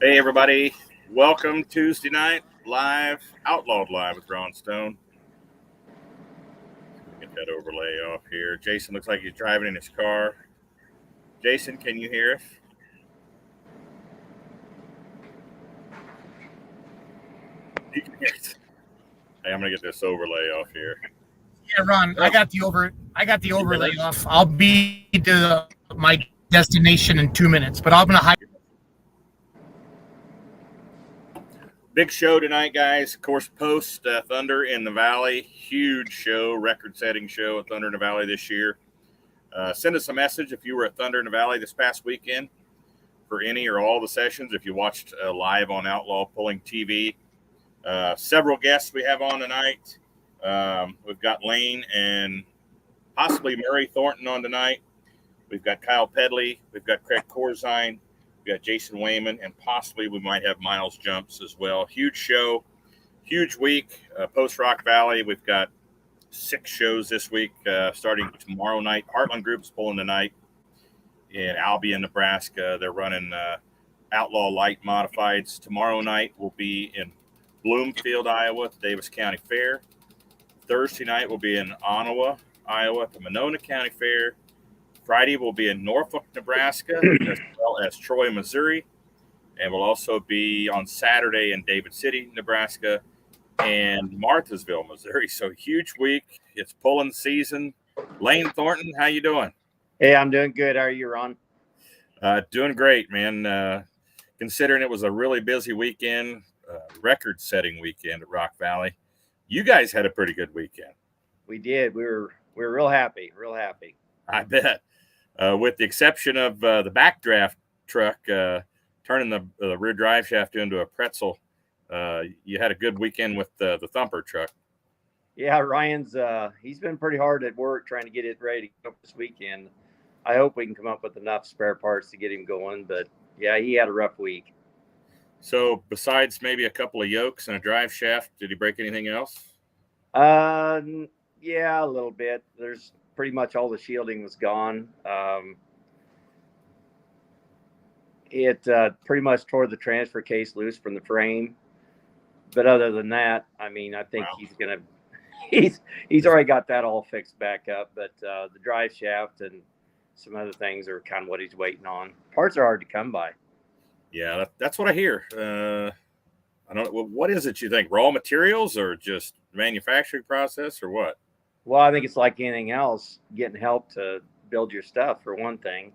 Hey, everybody. Welcome Tuesday night live, Outlawed Live with Ron Stone. Get that overlay off here. Jason looks like he's driving in his car. Jason, can you hear us? You can hear us. Hey, I'm going to get this overlay off here. Yeah, Ron, I got the overlay off. I'll be to my destination in 2 minutes, but I'm going to hide. Big show tonight, guys. Of course, post Thunder in the Valley. Huge show, record-setting show at Thunder in the Valley this year. Send us a message if you were at Thunder in the Valley this past weekend for any or all the sessions. If you watched live on Outlaw Pulling TV. Several guests we have on tonight. We've got Layne and possibly Murray Thornton on tonight. We've got Kyle Pedley. We've got Craig Corzine. We've got Jason Wayman, and possibly we might have Miles Jumps as well. Huge show, huge week. Post Rock Valley, we've got 6 shows this week, starting tomorrow night. Heartland Group's pulling tonight in Albion, Nebraska. They're running Outlaw Light Modifieds. Tomorrow night will be in Bloomfield, Iowa, at the Davis County Fair. Thursday night will be in Ottawa, Iowa, at the Monona County Fair. Friday will be in Norfolk, Nebraska, as well as Troy, Missouri. And we'll also be on Saturday in David City, Nebraska, and Marthasville, Missouri. So huge week. It's pulling season. Layne Thornton, how you doing? Hey, I'm doing good. How are you, Ron? Doing great, man. Considering it was a really busy weekend, record-setting weekend at Rock Valley. You guys had a pretty good weekend. We did. We were real happy, I bet. With the exception of the backdraft truck turning the rear drive shaft into a pretzel, you had a good weekend with the thumper truck. Yeah, Ryan's he's been pretty hard at work trying to get it ready to go this weekend. I hope we can come up with enough spare parts to get him going, but yeah, he had a rough week. So besides maybe a couple of yokes and a drive shaft, did he break anything else? Yeah, a little bit. There's pretty much all the shielding was gone. It pretty much tore the transfer case loose from the frame. But other than that, I mean, I think he's already got that all fixed back up. But the drive shaft and some other things are kind of what he's waiting on. Parts are hard to come by. Yeah, that's what I hear. I don't know. What is it you think? Raw materials or just manufacturing process or what? Well, I think it's like anything else, getting help to build your stuff for one thing.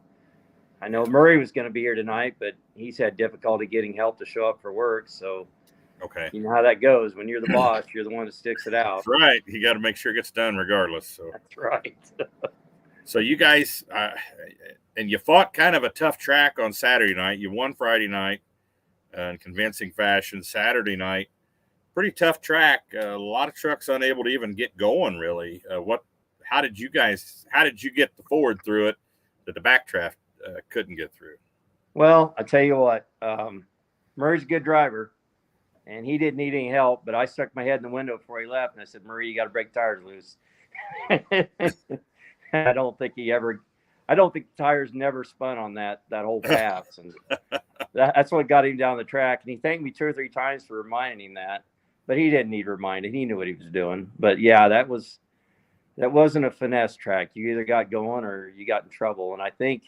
I know Murray was going to be here tonight, but he's had difficulty getting help to show up for work. So, okay, you know how that goes. When you're the boss, you're the one that sticks it out. That's right. You got to make sure it gets done regardless. So that's right. So you guys, and you fought kind of a tough track on Saturday night. You won Friday night in convincing fashion. Saturday night, pretty tough track. A lot of trucks unable to even get going, really. How did you get the forward through it that the backdraft couldn't get through? Well, I tell you what, Murray's a good driver, and he didn't need any help, but I stuck my head in the window before he left, and I said, Murray, you got to break tires loose. I don't think the tires never spun on that whole pass. And that's what got him down the track. And he thanked me 2 or 3 times for reminding him that. But he didn't need reminded. He knew what he was doing. But yeah, that wasn't a finesse track. You either got going or you got in trouble. And I think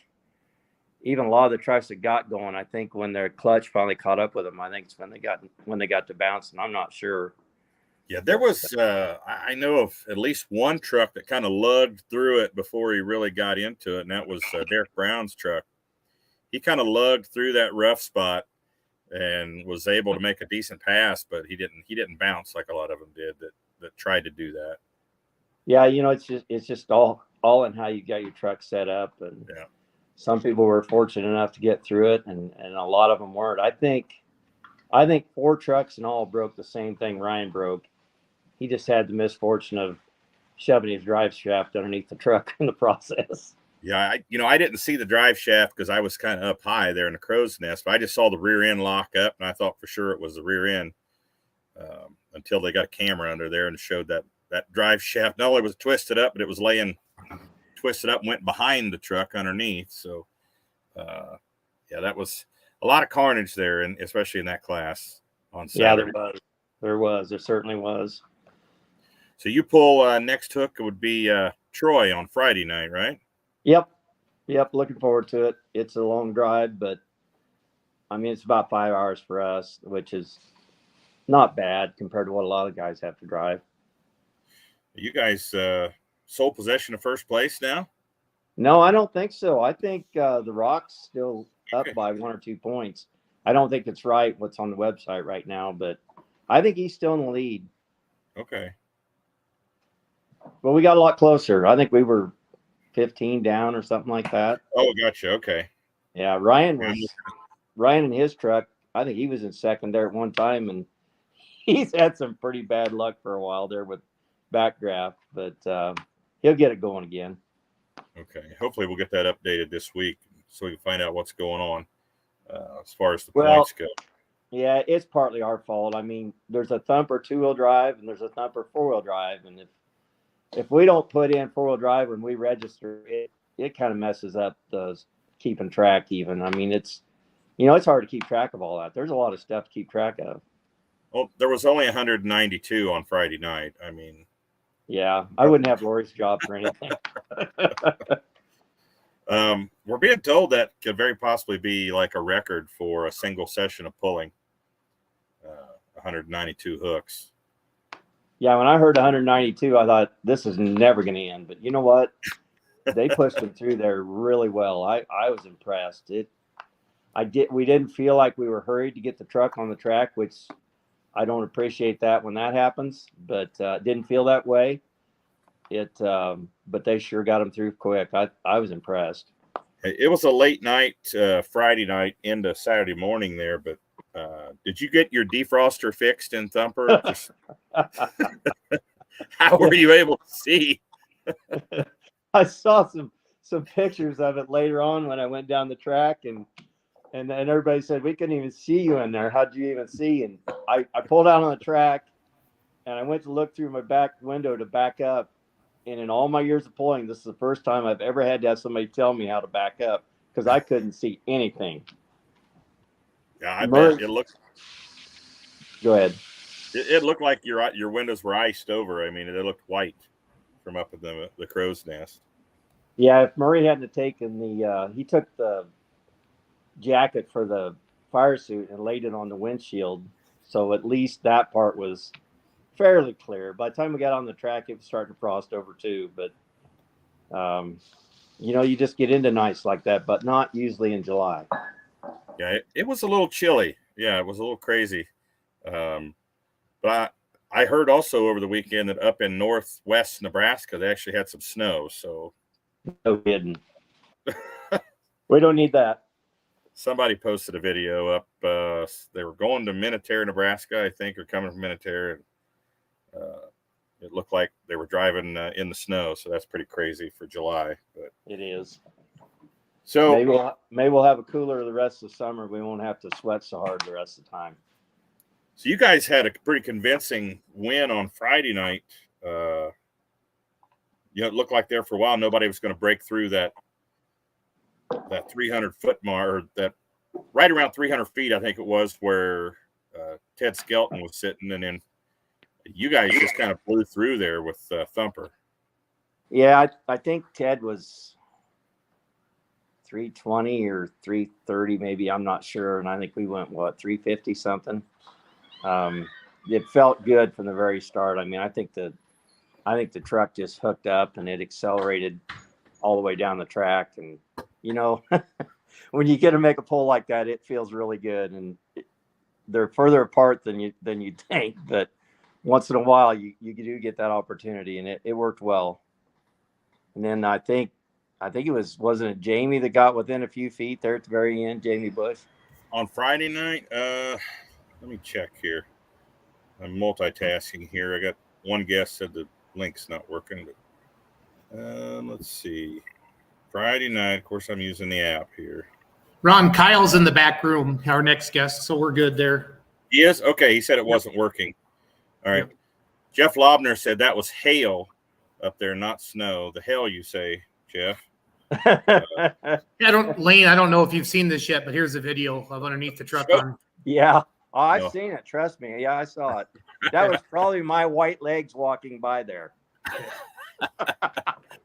even a lot of the trucks that got going, I think when their clutch finally caught up with them, I think it's when they got to bouncing. I'm not sure. Yeah, there was I know of at least one truck that kind of lugged through it before he really got into it, and that was Derek Brown's truck. He kind of lugged through that rough spot and was able to make a decent pass, but he didn't bounce like a lot of them did that tried to do that. Yeah, you know, it's just all in how you got your truck set up, and yeah. Some people were fortunate enough to get through it, and a lot of them weren't. I think 4 trucks in all broke the same thing Ryan broke. He just had the misfortune of shoving his drive shaft underneath the truck in the process. Yeah, I didn't see the drive shaft because I was kind of up high there in the crow's nest, but I just saw the rear end lock up, and I thought for sure it was the rear end until they got a camera under there and showed that drive shaft. Not only was it twisted up, but it was laying twisted up and went behind the truck underneath. So, yeah, that was a lot of carnage there, and especially in that class on Yeah, Saturday. there certainly was. So you pull next hook would be Troy on Friday night, right? Yep. Looking forward to it. It's a long drive, but I mean, it's about 5 hours for us, which is not bad compared to what a lot of guys have to drive. You guys sole possession of first place now? No, I don't think so. I think the Rock's still up Okay. by 1 or 2 points. I don't think it's right what's on the website right now, but I think he's still in the lead. Okay. But we got a lot closer. I think we were 15 down or something like that. Oh, gotcha. Okay. Yeah, Ryan in his truck. I think he was in second there at one time, and he's had some pretty bad luck for a while there with backdraft, but he'll get it going again. Okay. Hopefully we'll get that updated this week so we can find out what's going on as far as the points go. Yeah, it's partly our fault. I mean, there's a thumper 2-wheel drive and there's a thumper 4-wheel drive, and if we don't put in 4-wheel drive when we register, it kind of messes up the keeping track even. I mean, it's hard to keep track of all that. There's a lot of stuff to keep track of. Well, there was only 192 on Friday night. I mean, yeah, I wouldn't have Lori's job for anything. We're being told that could very possibly be like a record for a single session of pulling 192 hooks. Yeah, when I heard 192, I thought this is never going to end. But you know what? They pushed them through there really well. I was impressed. We didn't feel like we were hurried to get the truck on the track, which I don't appreciate that when that happens. But didn't feel that way. But they sure got them through quick. I was impressed. It was a late night, Friday night into Saturday morning there, but did you get your defroster fixed in Thumper? How were you able to see? I saw some pictures of it later on when I went down the track, and everybody said, we couldn't even see you in there. How'd you even see? And I pulled out on the track, and I went to look through my back window to back up. And in all my years of pulling, this is the first time I've ever had to have somebody tell me how to back up because I couldn't see anything. Yeah, I bet it looked. Go ahead. It looked like your windows were iced over. I mean, they looked white from up at the crow's nest. Yeah, if Murray hadn't taken he took the jacket for the fire suit and laid it on the windshield, so at least that part was fairly clear. By the time we got on the track, it was starting to frost over too. But you just get into nights like that, but not usually in July. Yeah, it was a little chilly. Yeah, it was a little crazy. But I heard also over the weekend that up in northwest Nebraska, they actually had some snow. So no kidding. We don't need that. Somebody posted a video up. They were going to Minnetonka, Nebraska, I think, or coming from Minnetonka. It looked like they were driving in the snow, so that's pretty crazy for July. But it is. So maybe we'll have a cooler the rest of the summer. We won't have to sweat so hard the rest of the time. So you guys had a pretty convincing win on Friday night. It looked like there for a while nobody was going to break through that 300-foot mark, or that right around 300 feet, I think it was, where Ted Skelton was sitting, and then you guys just kind of blew through there with Thumper. Yeah, I think Ted was 320 or 330 maybe. I'm not sure. And I think we went, 350 something. It felt good from the very start. I mean, I think the truck just hooked up and it accelerated all the way down the track. And, when you get to make a pull like that, it feels really good. And they're further apart than you think, but once in a while you do get that opportunity, and it worked well. And then I think wasn't it Jamie that got within a few feet there at the very end, Jamie Bush? On Friday night, let me check here. I'm multitasking here. I got one guest said the link's not working, but let's see. Friday night, of course, I'm using the app here. Ron, Kyle's in the back room, our next guest, so we're good there. He is? Okay, he said it wasn't working. All right. Yep. Jeff Lobner said that was hail up there, not snow. The hail, you say, Jeff? Layne, I don't know if you've seen this yet, but here's a video of underneath the truck on. Yeah. Oh, I've No. seen it. Trust me. Yeah, I saw it. That was probably my white legs walking by there.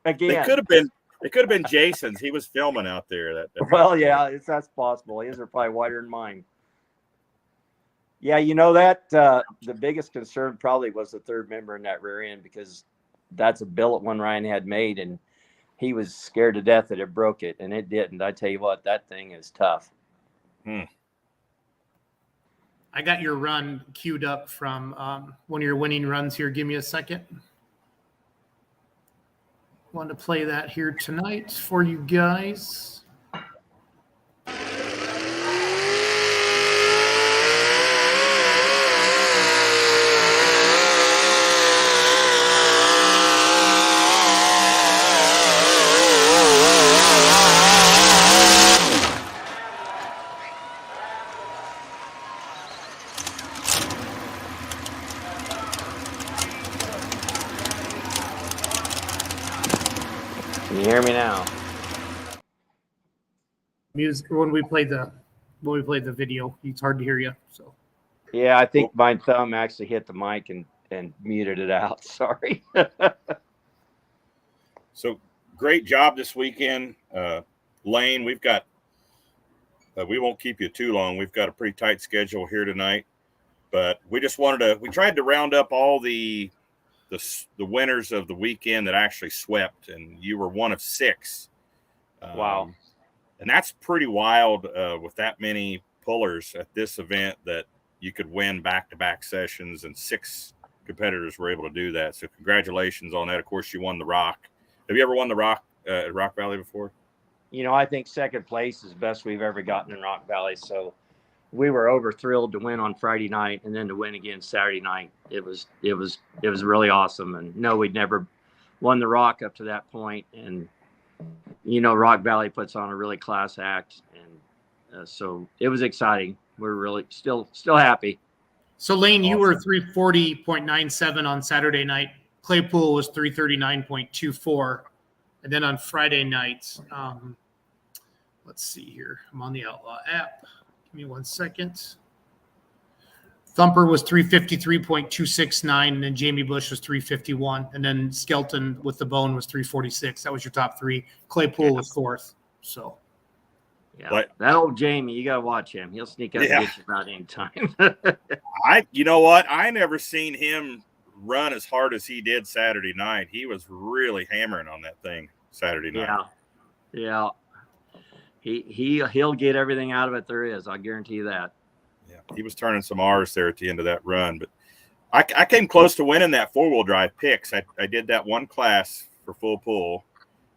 Again. It could have been Jason's. He was filming out there. Well, yeah, that's possible. His are probably whiter than mine. Yeah, you know that the biggest concern probably was the third member in that rear end, because that's a billet one Ryan had made, and he was scared to death that it broke it, and it didn't. I tell you what, that thing is tough. I got your run queued up from one of your winning runs here. Give me a second. Want to play that here tonight for you guys. Can you hear me now? Music when we played the video, it's hard to hear you. So yeah, I think my thumb actually hit the mic and muted it out. Sorry. So great job this weekend, Layne. We've got we won't keep you too long. We've got a pretty tight schedule here tonight, but we tried to round up all the winners of the weekend that actually swept, and you were one of 6. Wow. And that's pretty wild with that many pullers at this event, that you could win back-to-back sessions, and 6 competitors were able to do that. So congratulations on that. Of course, you won the Rock. Have you ever won the Rock at Rock Valley before? You know, I think second place is the best we've ever gotten in Rock Valley. So we were over thrilled to win on Friday night, and then to win again Saturday night. It was really awesome. And no, we'd never won the Rock up to that point. And, you know, Rock Valley puts on a really class act. And so it was exciting. We're really still happy. So Layne, you were 340.97 on Saturday night. Claypool was 339.24. And then on Friday night, let's see here. I'm on the Outlaw app. Give me 1 second. Thumper was 353.269, and then Jamie Bush was 351, and then Skelton with the bone was 346. That was your top 3. Claypool was 4th. So, yeah, that old Jamie, you gotta watch him. He'll sneak up and get you about any time. You know what? I never seen him run as hard as he did Saturday night. He was really hammering on that thing Saturday night. Yeah. He'll get everything out of it there is. I guarantee you that. Yeah, he was turning some R's there at the end of that run. But I came close to winning that 4-wheel drive picks. I did that one class for full pull,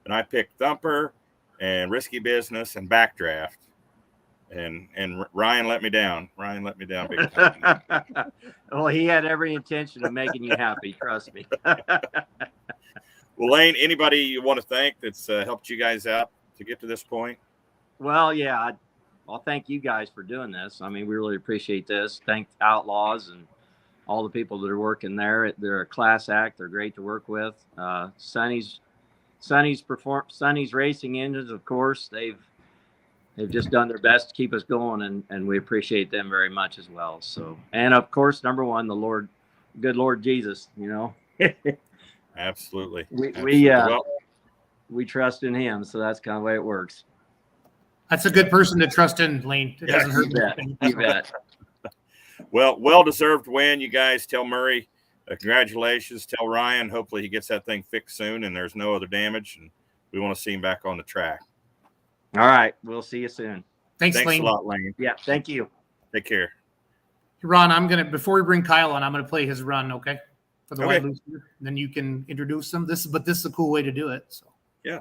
and I picked Thumper and Risky Business and Backdraft. And Ryan let me down. Ryan let me down big time. Well, he had every intention of making you happy. Trust me. Well, Layne, anybody you want to thank that's helped you guys out to get to this point? Well, yeah, I'll thank you guys for doing this. I mean, we really appreciate this. Thank Outlaws and all the people that are working there. They're a class act. They're great to work with. Sonny's Racing Engines, of course. They've just done their best to keep us going, and we appreciate them very much as well. So, and of course, number one, the good Lord Jesus, you know. Absolutely. We trust in him, so that's kind of the way it works. That's a good person to trust in, Layne. It doesn't hurt anything. You bet. Well-deserved win, you guys. Tell Murray congratulations. Tell Ryan hopefully he gets that thing fixed soon and there's no other damage, and we want to see him back on the track. All right. We'll see you soon. Thanks Layne. a lot, Layne. Yeah, thank you. Take care. Ron, before we bring Kyle on, I'm gonna play his run, okay? For the White Looser. Then you can introduce him. This is a cool way to do it. So yeah.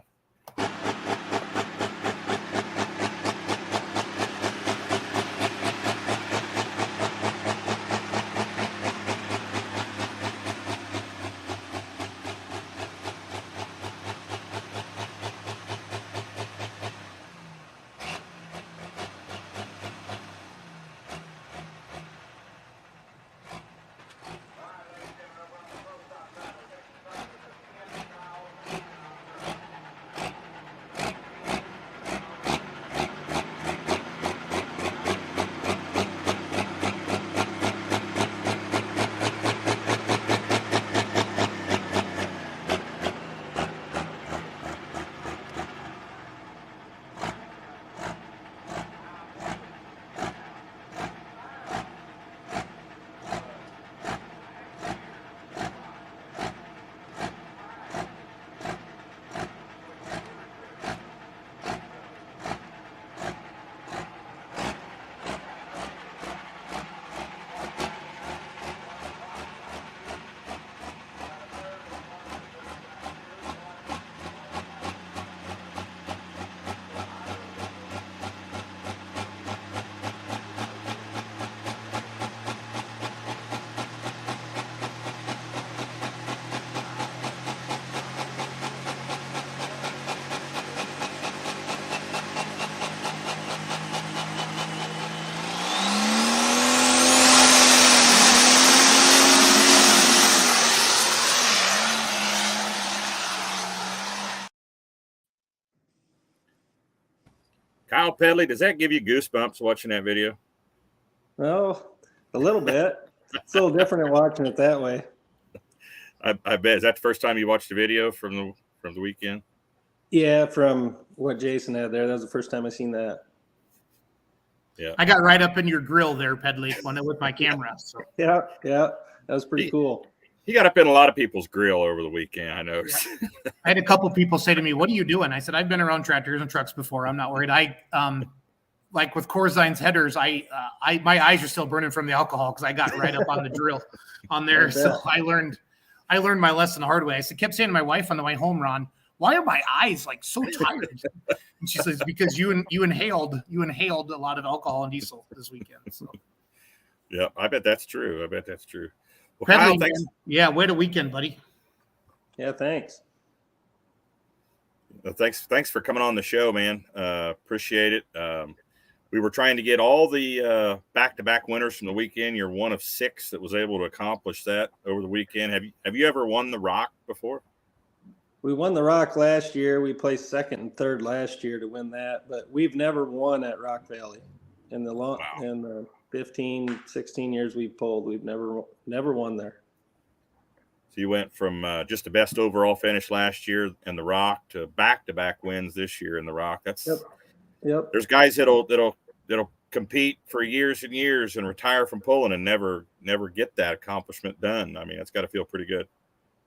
Kyle Pedley, does that give you goosebumps watching that video? Well, a little bit. It's a little different than watching it that way. I bet. Is that the first time you watched the video from the weekend? Yeah, from what Jason had there, that was the first time I seen that. Yeah, I got right up in your grill there, Pedley, with my camera. So Yeah, that was pretty cool. he got up in a lot of people's grill over the weekend. I noticed. Yeah. I had a couple people say to me, "What are you doing?" I said, "I've been around tractors and trucks before. I'm not worried." Like with Corzine's headers, my eyes are still burning from the alcohol because I got right up on the drill on there. So I learned my lesson the hard way. I kept saying to my wife on the way home, Ron, "Why are my eyes like so tired?" And she says, "Because you inhaled a lot of alcohol and diesel this weekend." So. Yeah, I bet that's true. Well, Pedley, Kyle, thanks. yeah, way to weekend, buddy. Yeah, thanks. Thanks for coming on the show, man. Appreciate it. We were trying to get all the back-to-back winners from the weekend. You're one of 6 that was able to accomplish that over the weekend. Have you ever won the Rock before? We won the Rock last year. We placed 2nd and 3rd last year to win that, but we've never won at Rock Valley. In the 15, 16 years we've pulled, we've never won there. So you went from just the best overall finish last year in the Rock to back-to-back wins this year in the Rock. That's Yep. There's guys that'll compete for years and years and retire from pulling and never get that accomplishment done. I mean, it's got to feel pretty good.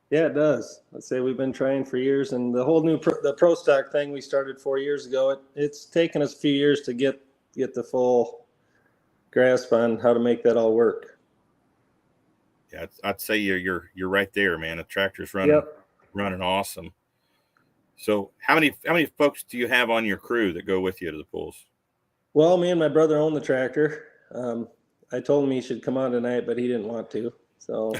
Yeah, it does. Let's say we've been trying for years, and the whole new the pro stock thing we started 4 years ago. It's taken us a few years to get the full grasp on how to make that all work. Yeah, I'd say you're right there, man. The tractor's running awesome. So how many folks do you have on your crew that go with you to the pulls? Well, me and my brother own the tractor. I told him he should come on tonight, but he didn't want to. So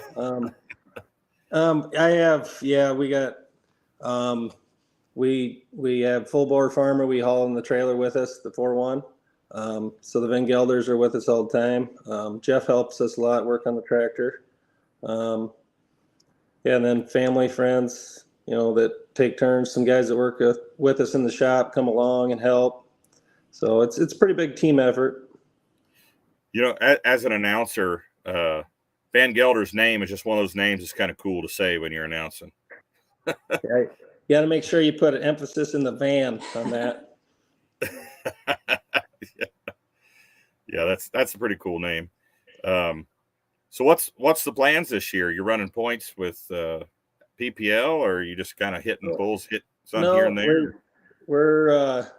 I have, we got, we have full bore farmer. We haul in the trailer with us, the 4-1. So the Van Gelders are with us all the time. Jeff helps us a lot, work on the tractor. And then family, friends, that take turns. Some guys that work with us in the shop come along and help. So it's a pretty big team effort. As an announcer, Van Gelder's name is just one of those names that's kind of cool to say when you're announcing. Right. You got to make sure you put an emphasis in the van on that. Yeah, that's a pretty cool name. So what's the plans this year? You're running points with PPL, or are you just kind of hitting bulls, hit some here and there? We're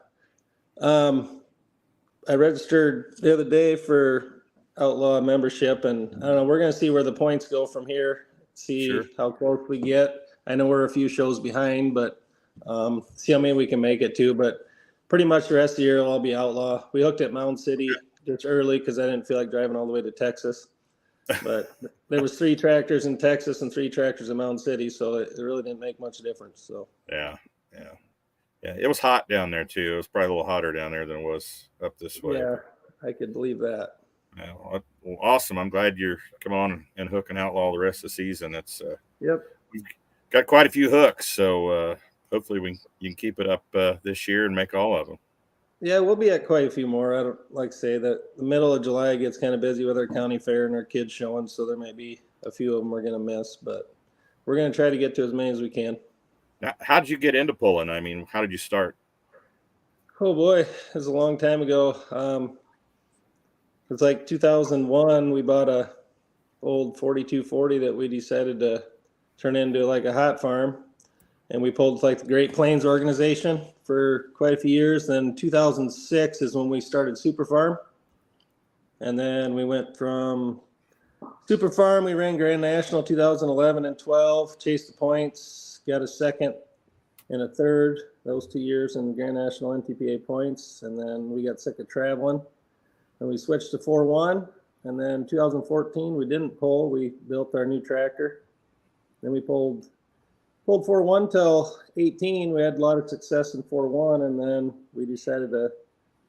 I registered the other day for Outlawed membership, and I don't know, we're going to see where the points go from here, see how close we get. I know we're a few shows behind, but see how many we can make it to. But pretty much the rest of the year, I'll be Outlaw. We hooked at Mound City just early because I didn't feel like driving all the way to Texas. But there was 3 tractors in Texas and 3 tractors in Mound City, so it really didn't make much difference. So yeah. It was hot down there too. It was probably a little hotter down there than it was up this way. Yeah, I could believe that. Yeah, well, awesome. I'm glad you're coming on and hooking Outlaw the rest of the season. It's Yep. We've got quite a few hooks, so hopefully you can keep it up this year and make all of them. Yeah, we'll be at quite a few more. I don't like to say that the middle of July gets kind of busy with our county fair and our kids showing, so there might be a few of them we're going to miss, but we're going to try to get to as many as we can. Now, how did you get into pulling? I mean, how did you start? Oh boy, it was a long time ago. It's like 2001. We bought a old 4240 that we decided to turn into like a hot farm, and we pulled like the Great Plains organization for quite a few years. Then 2006 is when we started Super Farm, and then we went from Super Farm. We ran Grand National 2011 and 12, chased the points, got a 2nd and a 3rd those 2 years in Grand National NTPA points, and then we got sick of traveling, and we switched to 4-1. And then 2014 we didn't pull. We built our new tractor. Then we pulled 4-1 till 18. We had a lot of success in 4-1, and then we decided to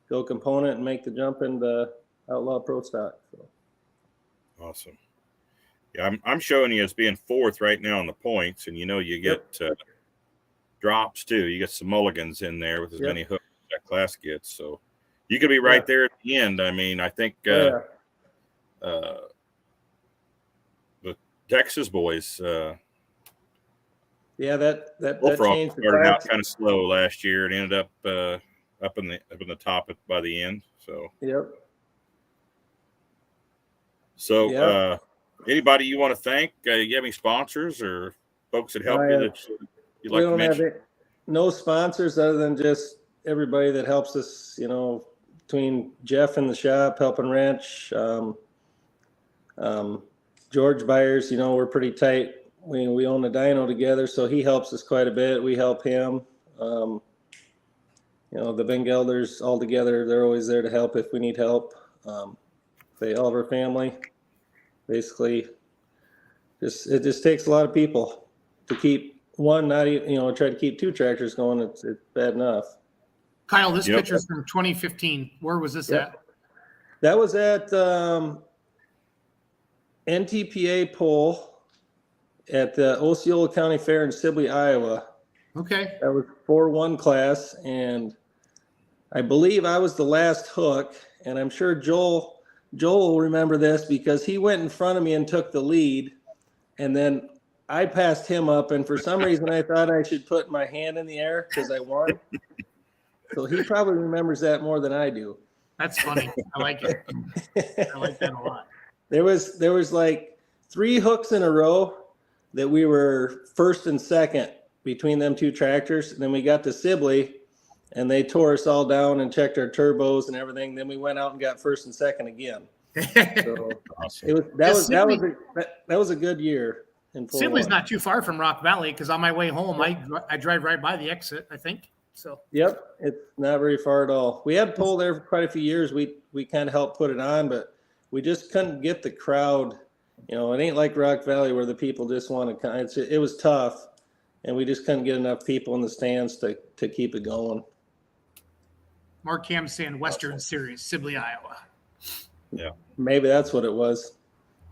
go component and make the jump into Outlaw Pro Stock. So. Awesome. Yeah, I'm showing you as being 4th right now on the points, and you get drops too. You get some mulligans in there with as many hooks as that class gets. So You could be right there at the end. I mean, I think the Texas boys. That Bullfrog changed. started out kind of slow last year and ended up up in the top by the end. So anybody you want to thank? You have any sponsors or folks that help you that you'd like to mention? No sponsors other than just everybody that helps us. You know, between Jeff in the shop helping wrench, George Byers. You know, we're pretty tight. We own the dyno together, so he helps us quite a bit. We help him. You know, the Vengelders all together, they're always there to help if we need help. They all of our family. Basically, it just takes a lot of people to keep one, not even, you know, try to keep two tractors going. It's bad enough. Kyle, this picture's from 2015. Where was this at? That was at NTPA poll at the Osceola County Fair in Sibley, Iowa. Okay. That was 4-1 class, and I believe I was the last hook, and I'm sure Joel will remember this because he went in front of me and took the lead, and then I passed him up, and for some reason I thought I should put my hand in the air because I won. So he probably remembers that more than I do. That's funny. I like it. I like that a lot. There was like 3 hooks in a row that we were first and second between them two tractors. And then we got to Sibley and they tore us all down and checked our turbos and everything. Then we went out and got first and second again. So awesome. that was a good year. Sibley's not too far from Rock Valley because on my way home, I drive right by the exit, I think. So yep, it's not very far at all. We had pole there for quite a few years. We kind of helped put it on, but we just couldn't get the crowd. You know, it ain't like Rock Valley where the people just want to come. It was tough, and we just couldn't get enough people in the stands to keep it going. Mark Ham's saying Western Series, Sibley, Iowa. Yeah, maybe that's what it was.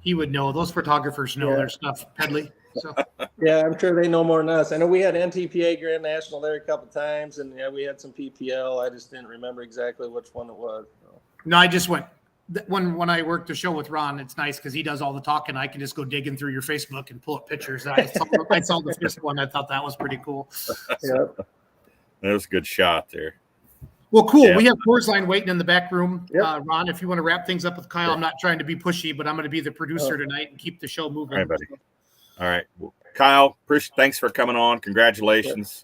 He would know. Those photographers know their stuff. Pedley. So. Yeah, I'm sure they know more than us. I know we had NTPA Grand National there a couple times, and we had some PPL. I just didn't remember exactly which one it was. So. No, I just went. When I worked the show with Ron, it's nice because he does all the talking. I can just go digging through your Facebook and pull up pictures. I saw the first one. I thought that was pretty cool. Yeah, that was a good shot there. Well, cool. Yeah. We have Corzine waiting in the back room. Yep. Ron, if you want to wrap things up with Kyle, I'm not trying to be pushy, but I'm going to be the producer tonight and keep the show moving. All right, buddy. All right. Well, Kyle, thanks for coming on. Congratulations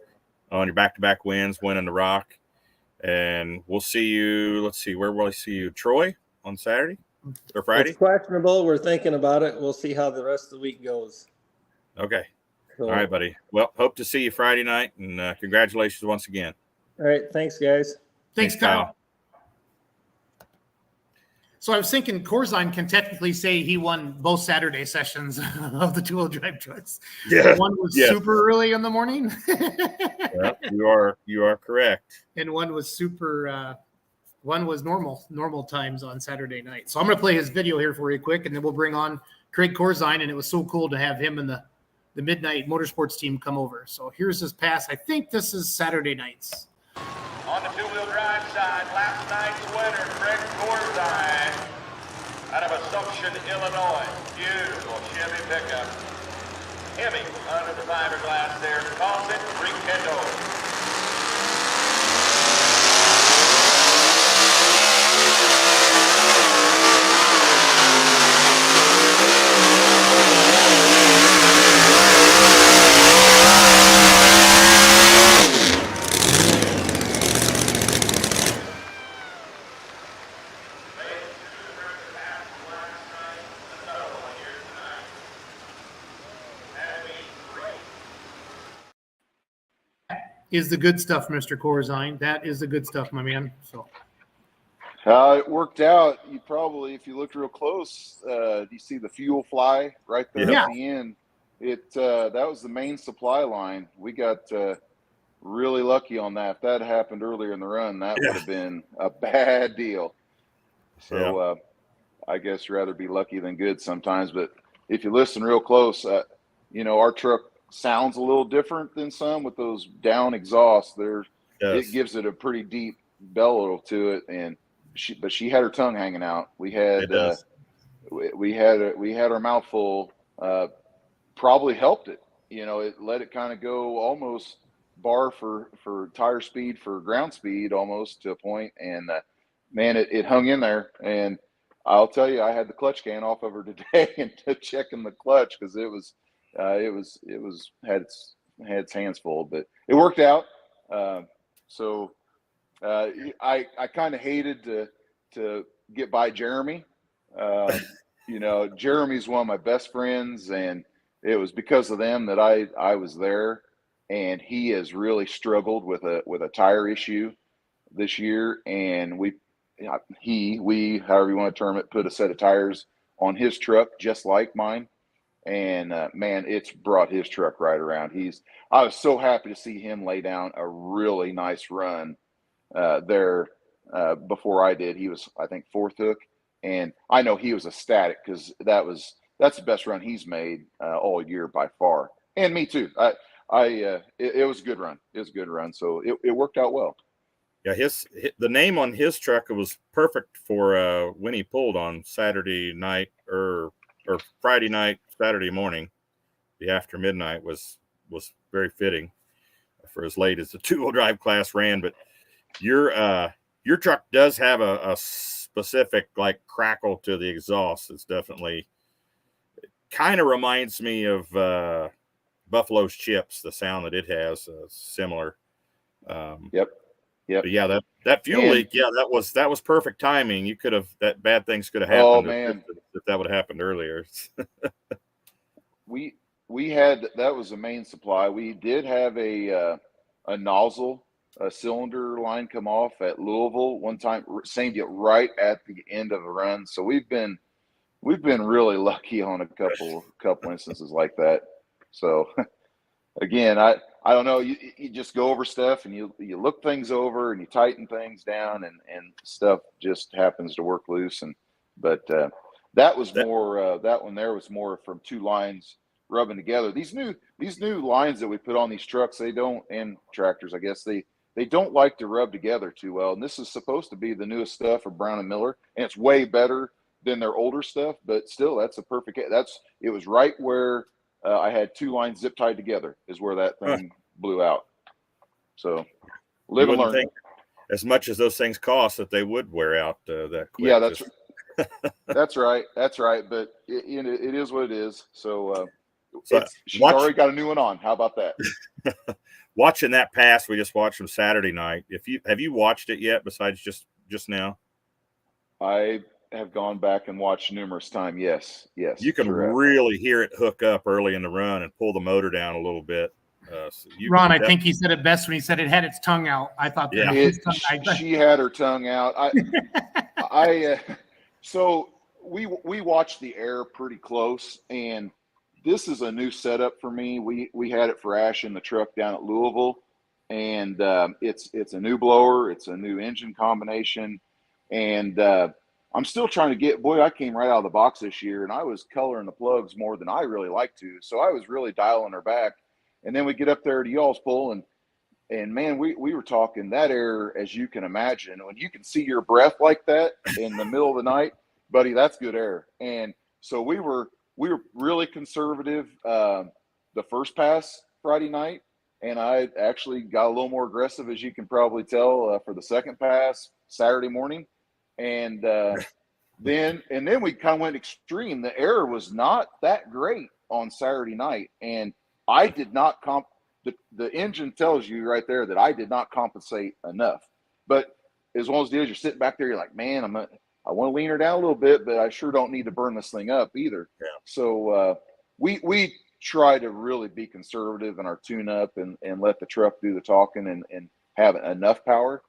on your back-to-back wins, winning the Rock. And we'll see you. Let's see. Where will I see you? Troy on Saturday or Friday? It's questionable. We're thinking about it. We'll see how the rest of the week goes. Okay. So, all right, buddy. Well, hope to see you Friday night. And congratulations once again. All right. Thanks, guys. Thanks, Kyle. So I was thinking Corzine can technically say he won both Saturday sessions of the two-wheel drive choice. Yeah. One was super early in the morning. Yeah, you are correct. And one was one was normal times on Saturday night. So I'm going to play his video here for you quick, and then we'll bring on Craig Corzine. And it was so cool to have him and the Midnight Motorsports team come over. So here's his pass. I think this is Saturday nights. On the two-wheel drive side, last night's winner, Craig Corzine, out of Assumption, Illinois. Beautiful Chevy pickup. Heavy under the fiberglass there. Calls it rekindled. Is the good stuff, Mr. Corzine. That is the good stuff, my man. So it worked out. You probably, if you look real close, you see the fuel fly right there at the end. That was the main supply line. We got really lucky on that. If that happened earlier in the run, that would have been a bad deal. So I guess rather be lucky than good sometimes. But if you listen real close, our truck sounds a little different than some with those down exhausts. It gives it a pretty deep bellow to it, and she had her tongue hanging out. We had we had our mouth full. Probably helped it. It let it kind of go almost bar for tire speed, for ground speed, almost to a point. And man, it hung in there. And I'll tell you, I had the clutch can off of her today and checking the clutch because it had its hands full, but it worked out. So I kind of hated to get by Jeremy. Jeremy's one of my best friends, and it was because of them that I was there. And he has really struggled with a tire issue this year, and we, however you want to term it, put a set of tires on his truck just like mine, and man, it's brought his truck right around. I was so happy to see him lay down a really nice run there before I did. He was, I think, fourth hook, and I know he was ecstatic because that's the best run he's made all year by far, and me too. It was a good run. It was a good run. So it worked out well. Yeah, the name on his truck was perfect for when he pulled on Saturday night or Friday night, Saturday morning. The after midnight was very fitting for as late as the 2-wheel drive class ran. But your truck does have a specific like crackle to the exhaust. It's definitely kind of reminds me of Buffalo's Chips, the sound that it has, similar. Yep. But yeah, that fuel leak, yeah, that was perfect timing. You could have, that bad things could have happened. Oh man, if that would have happened earlier. we had, that was the main supply. We did have a nozzle, a cylinder line come off at Louisville one time, saved it right at the end of a run. So we've been really lucky on a couple instances like that. So again, I don't know. You just go over stuff and you look things over and you tighten things down and stuff just happens to work loose. But that was more that one there was more from two lines rubbing together. These new lines that we put on these trucks, they don't, and tractors, I guess they don't like to rub together too well. And this is supposed to be the newest stuff of Brown and Miller, and it's way better than their older stuff. But still, that's a perfect. It was right where. I had two lines zip tied together is where that thing blew out. So live and learn. As much as those things cost, that they would wear out that quick. Yeah, that's right. That's right. But it is what it is. So she's already got a new one on. How about that? Watching that pass we just watched from Saturday night. Have you watched it yet besides just now? I have gone back and watched numerous times. Yes. You can really hear it hook up early in the run and pull the motor down a little bit. Ron, I think he said it best when he said it had its tongue out. I thought she had her tongue out. So we watched the air pretty close, and this is a new setup for me. We had it for Ash in the truck down at Louisville, and it's a new blower, it's a new engine combination, and I'm still trying to get, I came right out of the box this year and I was coloring the plugs more than I really like to. So I was really dialing her back. And then we get up there to y'all's pull and man, we were talking that air, as you can imagine, when you can see your breath like that in the middle of the night, buddy, that's good air. And so we were really conservative the first pass Friday night. And I actually got a little more aggressive, as you can probably tell, for the second pass Saturday morning. And then we kind of went extreme. The air was not that great on Saturday night, and I did not the engine tells you right there that I did not compensate enough. But as long as it is, you're sitting back there, you're like, man, I want to lean her down a little bit, but I sure don't need to burn this thing up either. Yeah. So we try to really be conservative in our tune-up and let the truck do the talking and have enough power.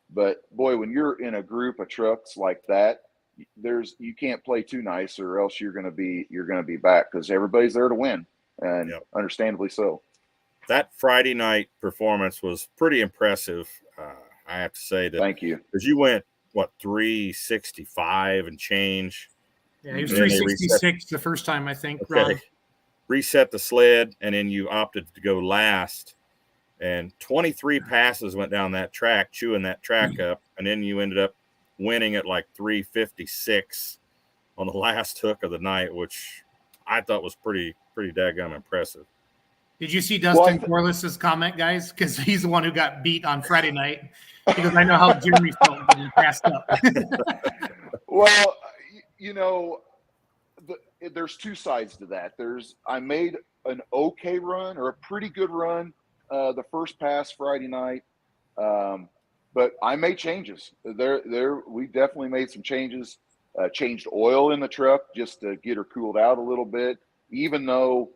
But boy, when you're in a group of trucks like that, you can't play too nice, or else you're going to be back, because everybody's there to win, and understandably so. That Friday night performance was pretty impressive. I have to say that. Thank you. Because you went 365 and change. Yeah, he was 366 the first time, I think. Okay. Reset the sled, and then you opted to go last. and 23 passes went down that track, chewing that track up, and then you ended up winning at like 356 on the last hook of the night, which I thought was pretty daggum impressive. Did you see Dustin Corliss's comment, guys? Because he's the one who got beat on Friday night. Because I know how Jeremy felt when he passed up. Well, there's two sides to that. I made an okay run or a pretty good run the first pass Friday night, but I made changes. We definitely made some changes. Changed oil in the truck just to get her cooled out a little bit. Even though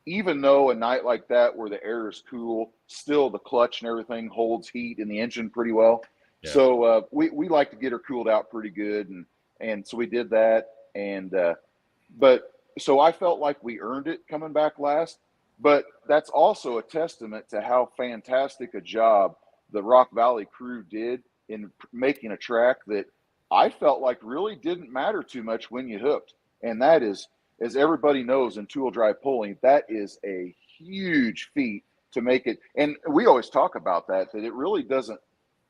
a night like that where the air is cool, still the clutch and everything holds heat in the engine pretty well. Yeah. So we like to get her cooled out pretty good, and so we did that. And but so I felt like we earned it coming back last. But that's also a testament to how fantastic a job the Rock Valley crew did in making a track that I felt like really didn't matter too much when you hooked. And that is, as everybody knows in two-wheel drive pulling, that is a huge feat to make it. And we always talk about that it really doesn't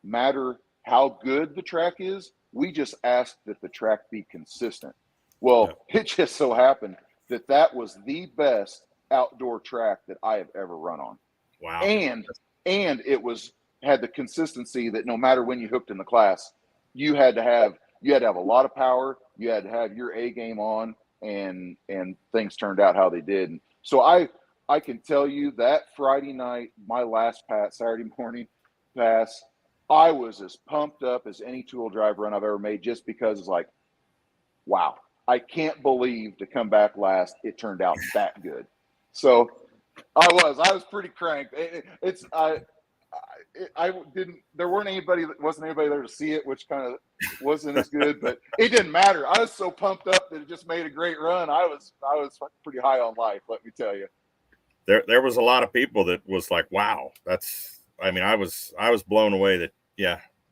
matter how good the track is. We just ask that the track be consistent. Well, It just so happened that was the best outdoor track that I have ever run on. Wow. And it had the consistency that no matter when you hooked in the class, you had to have a lot of power. You had to have your A game on, and things turned out how they did. And so I can tell you that Friday night, my last Saturday morning pass, I was as pumped up as any two-wheel drive run I've ever made, just because it's like, wow, I can't believe to come back last. It turned out that good. So I was pretty cranked. There wasn't anybody there to see it, which kind of wasn't as good, but it didn't matter. I was so pumped up that it just made a great run. I was pretty high on life, let me tell you. There was a lot of people that was like, wow, I was blown away that,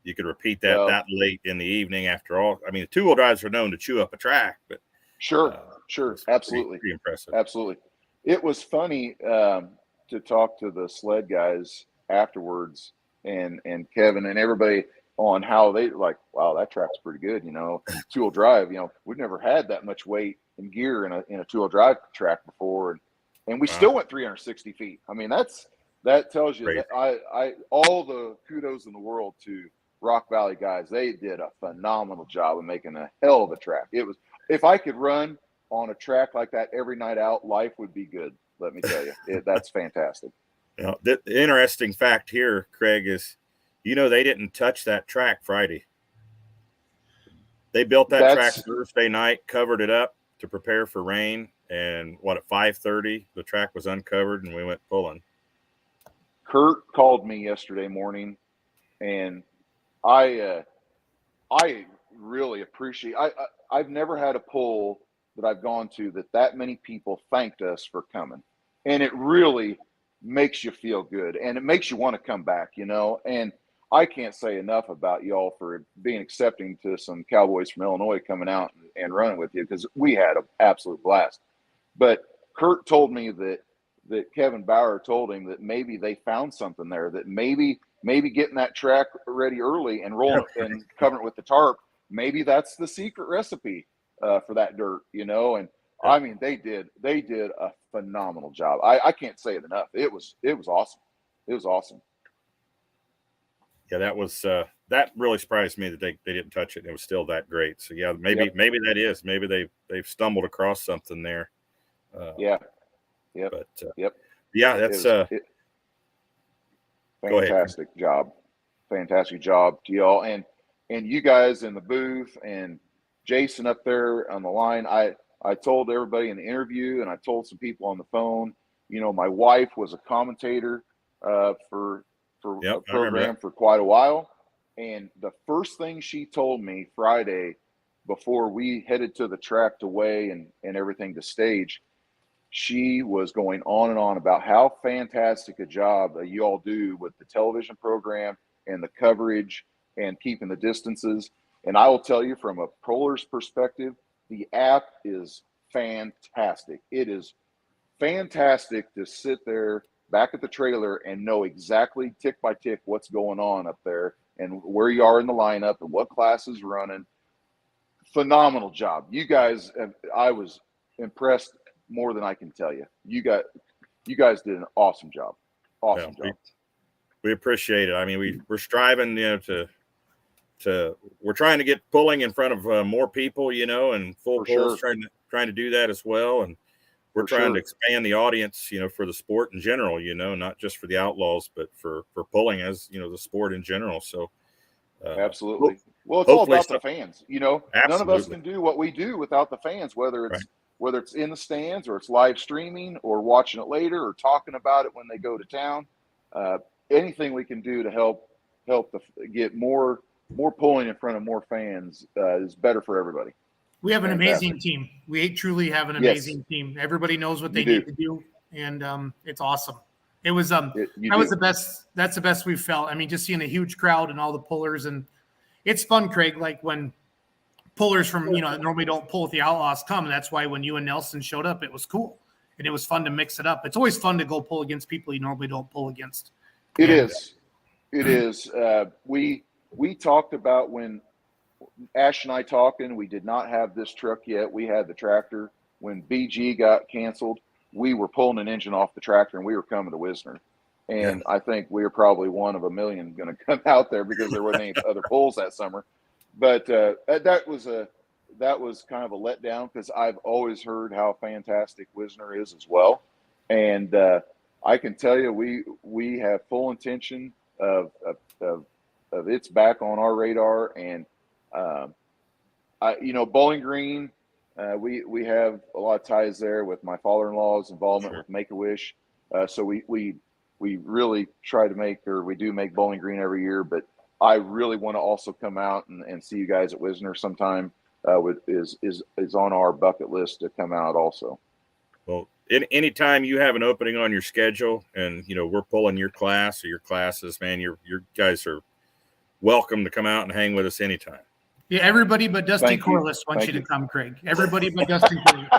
you could repeat that late in the evening after all. I mean, the two-wheel drives are known to chew up a track, but sure. Absolutely. Pretty impressive. Absolutely. It was funny to talk to the sled guys afterwards and Kevin and everybody on how they like, wow, that track's pretty good. Two-wheel drive, we've never had that much weight and gear in a two-wheel drive track before. And we still went 360 feet. I mean, that tells you that I all the kudos in the world to Rock Valley guys. They did a phenomenal job of making a hell of a track. If I could run on a track like that every night out, life would be good. Let me tell you, that's fantastic. The interesting fact here, Craig, is they didn't touch that track Friday. They built that track Thursday night, covered it up to prepare for rain, and at 5:30 the track was uncovered and we went pulling. Kurt called me yesterday morning, and I really appreciate. I've never had a pull that I've gone to that many people thanked us for coming, and it really makes you feel good, and it makes you want to come back. And I can't say enough about y'all for being accepting to some cowboys from Illinois coming out and running with you, because we had an absolute blast. But Kurt told me that Kevin Bauer told him that maybe they found something there, that maybe getting that track ready early and rolling it and covering it with the tarp, maybe that's the secret recipe for that dirt, and I mean, they did a phenomenal job. I can't say it enough. It was awesome. It was awesome. Yeah, that was that really surprised me that they didn't touch it. And it was still that great. So maybe that is. Maybe they've stumbled across something there. But that's fantastic job. Fantastic job to y'all and you guys in the booth and Jason up there on the line. I told everybody in the interview, and I told some people on the phone, my wife was a commentator for a program for quite a while. And the first thing she told me Friday before we headed to the track to weigh and everything to stage, she was going on and on about how fantastic a job you all do with the television program and the coverage and keeping the distances. And I will tell you, from a Proler's perspective, the app is fantastic. It is fantastic to sit there back at the trailer and know exactly tick by tick what's going on up there and where you are in the lineup and what class is running. Phenomenal job. You guys, I was impressed more than I can tell you. You guys did an awesome job. Awesome job. We appreciate it. I mean, we're striving, we're trying to get pulling in front of more people, and full pulls, trying to do that as well. And we're trying to expand the audience, for the sport in general, not just for the Outlaws, but for pulling as, the sport in general. So absolutely. Well, it's all about the fans, None of us can do what we do without the fans, whether it's in the stands or it's live streaming or watching it later or talking about it when they go to town. Anything we can do to help get more pulling in front of more fans is better for everybody. We have an amazing team. We truly have an amazing team. Everybody knows what they need to do, and it's awesome. It was was the best. That's the best we've felt. I mean, just seeing a huge crowd and all the pullers, and it's fun, Craig. Like when pullers from that normally don't pull with the Outlaws come, and that's why when you and Nelson showed up, it was cool and it was fun to mix it up. It's always fun to go pull against people you normally don't pull against. It is. We talked about when Ash and I talking, we did not have this truck yet. We had the tractor. When BG got canceled, we were pulling an engine off the tractor and we were coming to Wisner. And I think we were probably one of a million going to come out there because there weren't any other pulls that summer. But that was kind of a letdown because I've always heard how fantastic Wisner is as well. And I can tell you, we have full intention of it's back on our radar. And Bowling Green, we have a lot of ties there with my father-in-law's involvement with Make-A-Wish. So we really try to make Bowling Green every year. But I really want to also come out and see you guys at Wisner sometime. Is on our bucket list to come out also. Well, anytime you have an opening on your schedule and, we're pulling your class or your classes, man, your guys are welcome to come out and hang with us anytime. Yeah, everybody but Dusty Corliss wants you to come, Craig. Everybody but Dusty Corliss.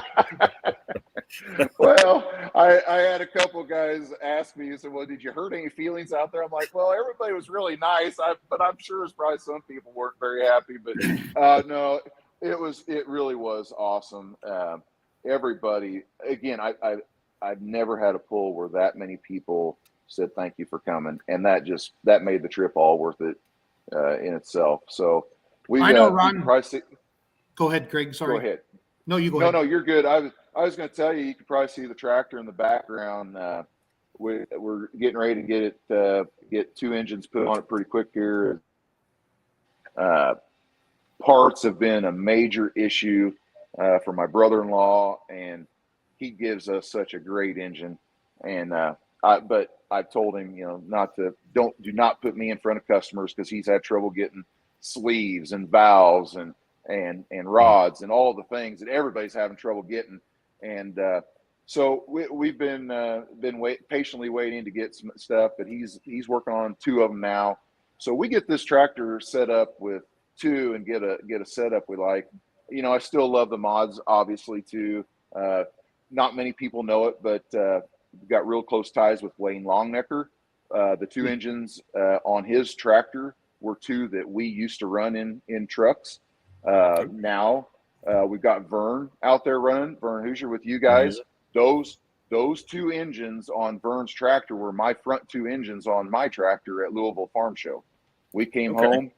Well, I had a couple guys ask me, said, well, did you hurt any feelings out there? I'm like, well, everybody was really nice, but I'm sure it's probably some people weren't very happy. But no, it really was awesome. Everybody, again, I've never had a pull where that many people said thank you for coming, and that made the trip all worth it in itself. So I know, Ron. Go ahead, Craig. Sorry. Go ahead. No, you go ahead. No, you're good. I was going to tell you, you could probably see the tractor in the background. We're getting ready to get two engines put on it pretty quick here. Parts have been a major issue for my brother-in-law, and he gives us such a great engine. And but I've told him, do not put me in front of customers because he's had trouble getting sleeves and valves and rods and all the things that everybody's having trouble getting. And so we've been patiently waiting to get some stuff, but he's working on two of them now. So we get this tractor set up with two and get a setup we like. I still love the mods, obviously, too. Not many people know it, but we've got real close ties with Wayne Longnecker. The two engines on his tractor were two that we used to run in trucks. Now we've got Vern out there running, Vern Hoosier with you guys. Those two engines on Vern's tractor were my front two engines on my tractor at Louisville Farm Show. We came home,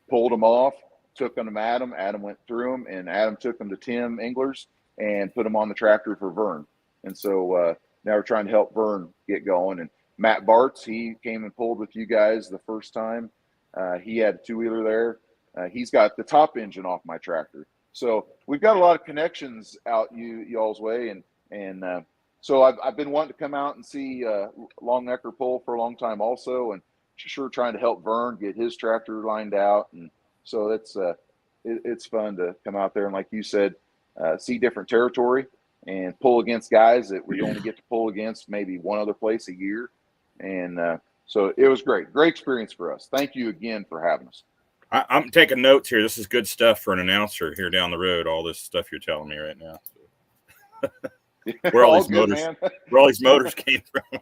pulled them off, took them to Adam. Adam went through them, and Adam took them to Tim Engler's and put them on the tractor for Vern. And so now we're trying to help Vern get going. And Matt Bartz, he came and pulled with you guys the first time. He had a two-wheeler there. He's got the top engine off my tractor. So we've got a lot of connections out y'all's way. And so I've been wanting to come out and see Longnecker pull for a long time also, and sure trying to help Vern get his tractor lined out. And so it's fun to come out there and, like you said, see different territory and pull against guys that we only get to pull against maybe one other place a year. And so it was great experience for us. Thank you again for having us. I'm taking notes here. This is good stuff for an announcer here down the road. All this stuff you're telling me right now. Where all these motors came from.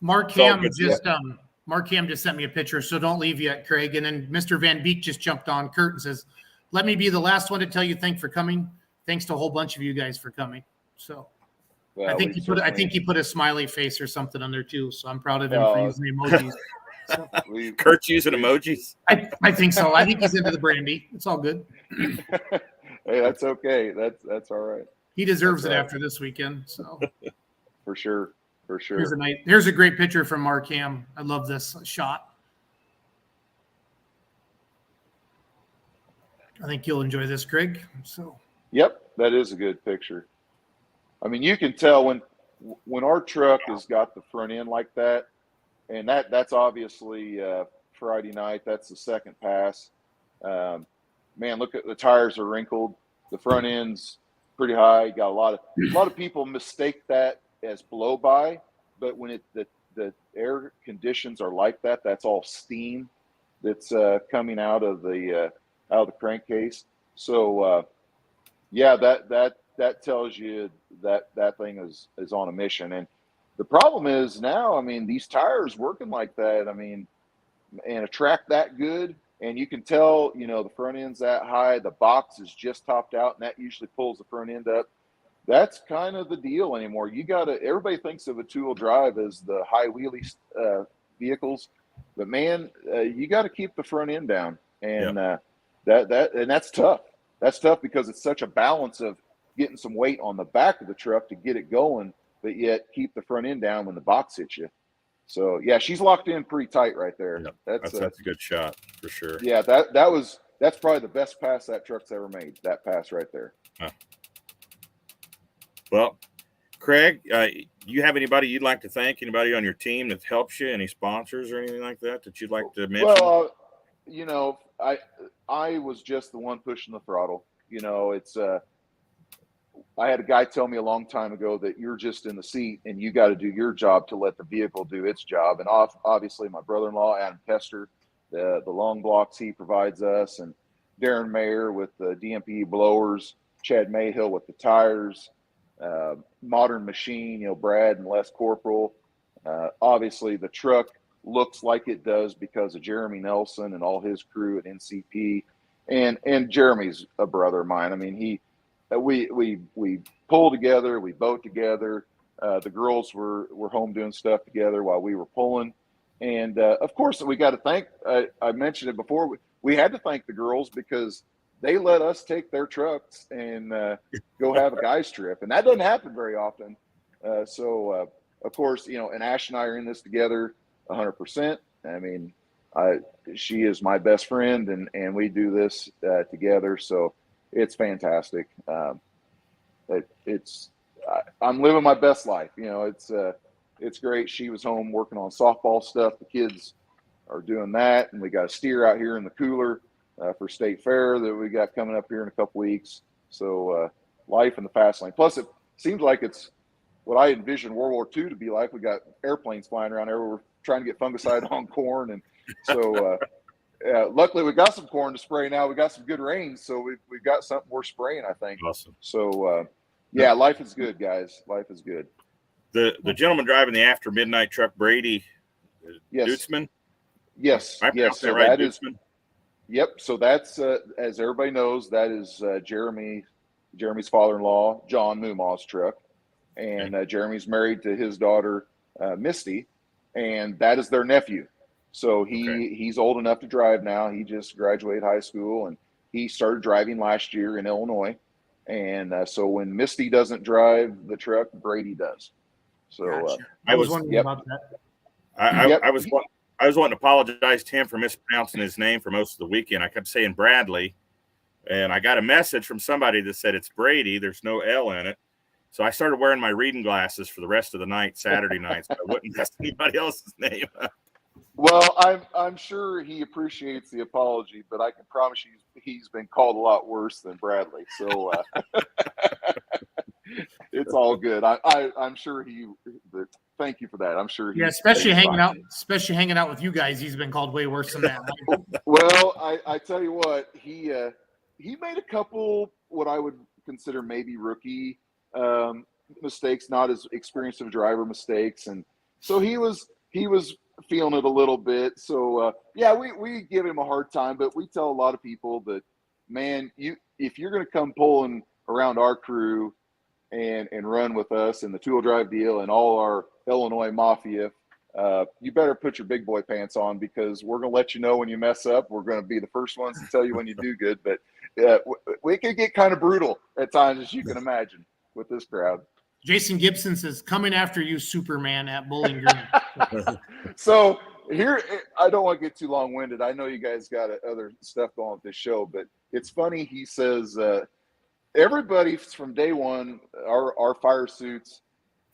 Mark all Ham good just sent me a picture, so don't leave yet, Craig. And then Mr. Van Beek just jumped on Kurt and says, "Let me be the last one to tell you thanks for coming. Thanks to a whole bunch of you guys for coming." So Well, I think he put a smiley face or something on there too. So I'm proud of him for using the emojis. So, Kurt's using emojis. I think so. I think he's into the brandy. It's all good. Hey, that's okay. That's all right. He deserves That's it right. after this weekend. So For sure. Here's a great picture from Mark Ham. I love this shot. I think you'll enjoy this, Craig. So. Yep, that is a good picture. I mean, you can tell when our truck has got the front end like that, and that's obviously Friday night. That's the second pass. Man, look at the tires are wrinkled. The front end's pretty high. You got a lot of people mistake that as blow by, but when the air conditions are like that, that's all steam that's coming out of the crankcase. So yeah, that tells you that thing is on a mission. And the problem is now, I mean, these tires working like that, I mean, and a track that good, and you can tell, the front end's that high, the box is just topped out, and that usually pulls the front end up. That's kind of the deal anymore. Everybody thinks of a two-wheel drive as the high wheelie vehicles, but man, you got to keep the front end down, and that's tough. That's tough because it's such a balance of getting some weight on the back of the truck to get it going, but yet keep the front end down when the box hits you. So yeah, she's locked in pretty tight right there. Yep. That's a good shot for sure. Yeah, that's probably the best pass that truck's ever made. That pass right there. Huh. Well, Craig, you have anybody you'd like to thank? Anybody on your team that helps you? Any sponsors or anything like that you'd like to mention? Well, I was just the one pushing the throttle. It's I had a guy tell me a long time ago that you're just in the seat and you got to do your job to let the vehicle do its job. And obviously my brother-in-law, Adam Kester, the long blocks he provides us, and Darren Mayer with the DMP blowers, Chad Mayhill with the tires, Modern Machine, Brad and Les Corporal. Obviously the truck looks like it does because of Jeremy Nelson and all his crew at NCP, and Jeremy's a brother of mine. I mean, we pull together, we boat together. The girls were home doing stuff together while we were pulling, and of course we got to thank. I mentioned it before. We had to thank the girls because they let us take their trucks and go have a guys trip, and that doesn't happen very often. So of course, and Ash and I are in this together 100%. I mean, she is my best friend, and we do this together. So it's fantastic. I'm living my best life. It's great. She was home working on softball stuff. The kids are doing that, and we got a steer out here in the cooler for State Fair that we got coming up here in a couple weeks. So life in the fast lane. Plus, it seems like it's what I envisioned World War II to be like. We got airplanes flying around everywhere. We're trying to get fungicide on corn, and so luckily we got some corn to spray now. We got some good rain, so we've got something we're spraying, I think. Awesome. So yeah, life is good, guys. Life is good. The gentleman driving the After Midnight truck, Brady Dutzman. Yes, yes. So right, that is. Yep. So that's as everybody knows, that is Jeremy's father-in-law, John Mumaw's truck, and Jeremy's married to his daughter Misty, and that is their nephew. So he's old enough to drive now. He just graduated high school, and he started driving last year in Illinois. And so when Misty doesn't drive the truck, Brady does. So gotcha. I was wondering about that. I was wanting to apologize to him for mispronouncing his name for most of the weekend. I kept saying Bradley, and I got a message from somebody that said it's Brady. There's no L in it. So I started wearing my reading glasses for the rest of the night, Saturday night, so I wouldn't mess anybody else's name up. Well, I'm sure he appreciates the apology, but I can promise you he's been called a lot worse than Bradley. So it's all good. I'm sure thank you for that. I'm sure. Especially hanging out with you guys. He's been called way worse than that. Well, I tell you what, he made a couple what I would consider maybe rookie mistakes, not as experienced of a driver mistakes, and So he was feeling it a little bit. So yeah, we give him a hard time, but we tell a lot of people that, man, if you're going to come pulling around our crew and run with us in the 2-wheel drive deal and all our Illinois Mafia, you better put your big boy pants on, because we're going to let you know when you mess up. We're going to be the first ones to tell you when you do good. But we can get kind of brutal at times, as you can imagine, with this crowd. Jason Gibson says, coming after you, Superman, at Bowling Green. So here, I don't want to get too long-winded. I know you guys got other stuff going with this show, but it's funny. He says, everybody from day one, our fire suits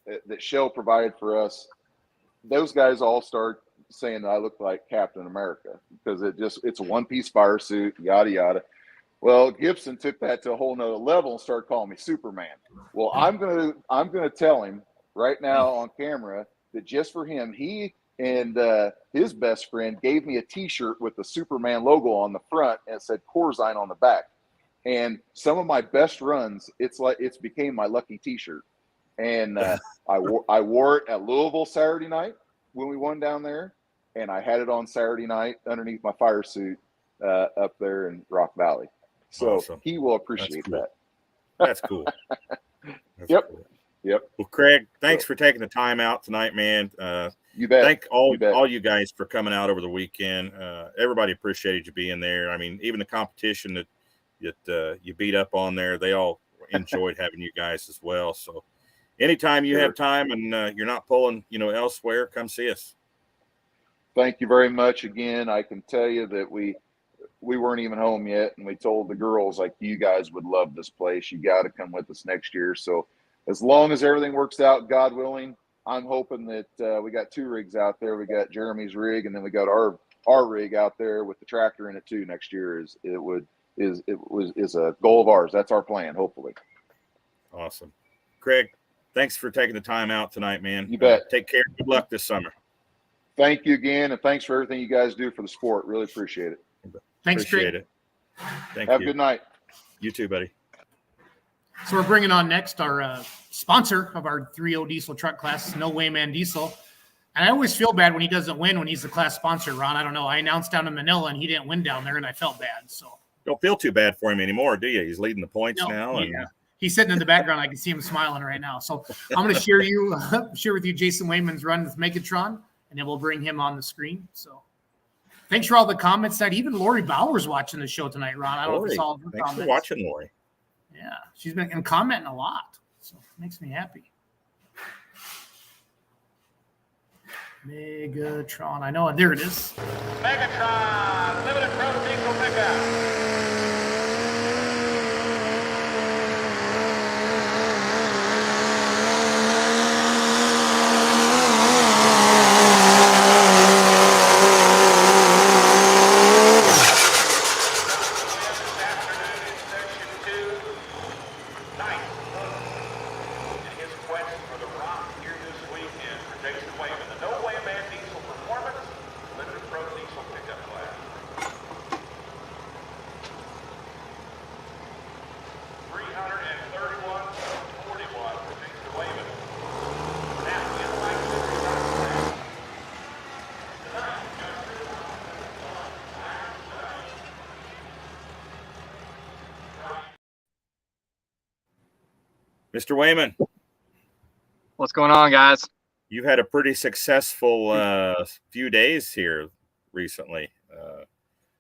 that Shell provided for us, those guys all start saying that I look like Captain America, because it's a one-piece fire suit, yada, yada. Well, Gibson took that to a whole nother level and started calling me Superman. Well, I'm gonna tell him right now on camera that just for him, he and his best friend gave me a T-shirt with the Superman logo on the front and it said Corzine on the back. And some of my best runs, it's became my lucky T-shirt. And I wore it at Louisville Saturday night when we won down there, and I had it on Saturday night underneath my fire suit up there in Rock Valley. So Awesome. He will appreciate that. That's cool. That's Yep. cool. Yep. Well, Craig, thanks for taking the time out tonight, man. You bet. Thank all you guys for coming out over the weekend. Everybody appreciated you being there. I mean, even the competition that you beat up on there, they all enjoyed having you guys as well. So anytime you have time and you're not pulling, elsewhere, come see us. Thank you very much again. I can tell you that we weren't even home yet, and we told the girls, like, you guys would love this place. You got to come with us next year. So as long as everything works out, God willing, I'm hoping that we got 2 rigs out there. We got Jeremy's rig, and then we got our rig out there with the tractor in it too next year. Is a goal of ours. That's our plan, hopefully. Awesome. Craig, thanks for taking the time out tonight, man. You bet. Take care. Good luck this summer. Thank you again, and thanks for everything you guys do for the sport. Really appreciate it. Thanks, Appreciate Craig. it. Thank Have you. a good night. You too, buddy. So we're bringing on next our sponsor of our 3.0 diesel truck class, No Wayman Diesel. And I always feel bad when he doesn't win when he's the class sponsor, Ron. I don't know. I announced down in Manila and he didn't win down there, and I felt bad. So Don't feel too bad for him anymore, do you? He's leading the points now. And yeah. He's sitting in the background. I can see him smiling right now. So I'm going to share with you Jason Wayman's run with Megatron, and then we'll bring him on the screen. So thanks for all the comments tonight. Even Lori Bauer's watching the show tonight, Ron. I don't know if it's all of her thanks comments. for watching, Lori. Yeah, she's been commenting a lot. So it makes me happy. Megatron. I know. There it is. Megatron, limited pro diesel pickup. Jason Wayman, the No Wayman Diesel Performance Limited Pro Diesel Pickup Class. 331.41 for Jason Wayman. Now, in the light Mr. Wayman. What's going on, guys? You've had a pretty successful few days here recently.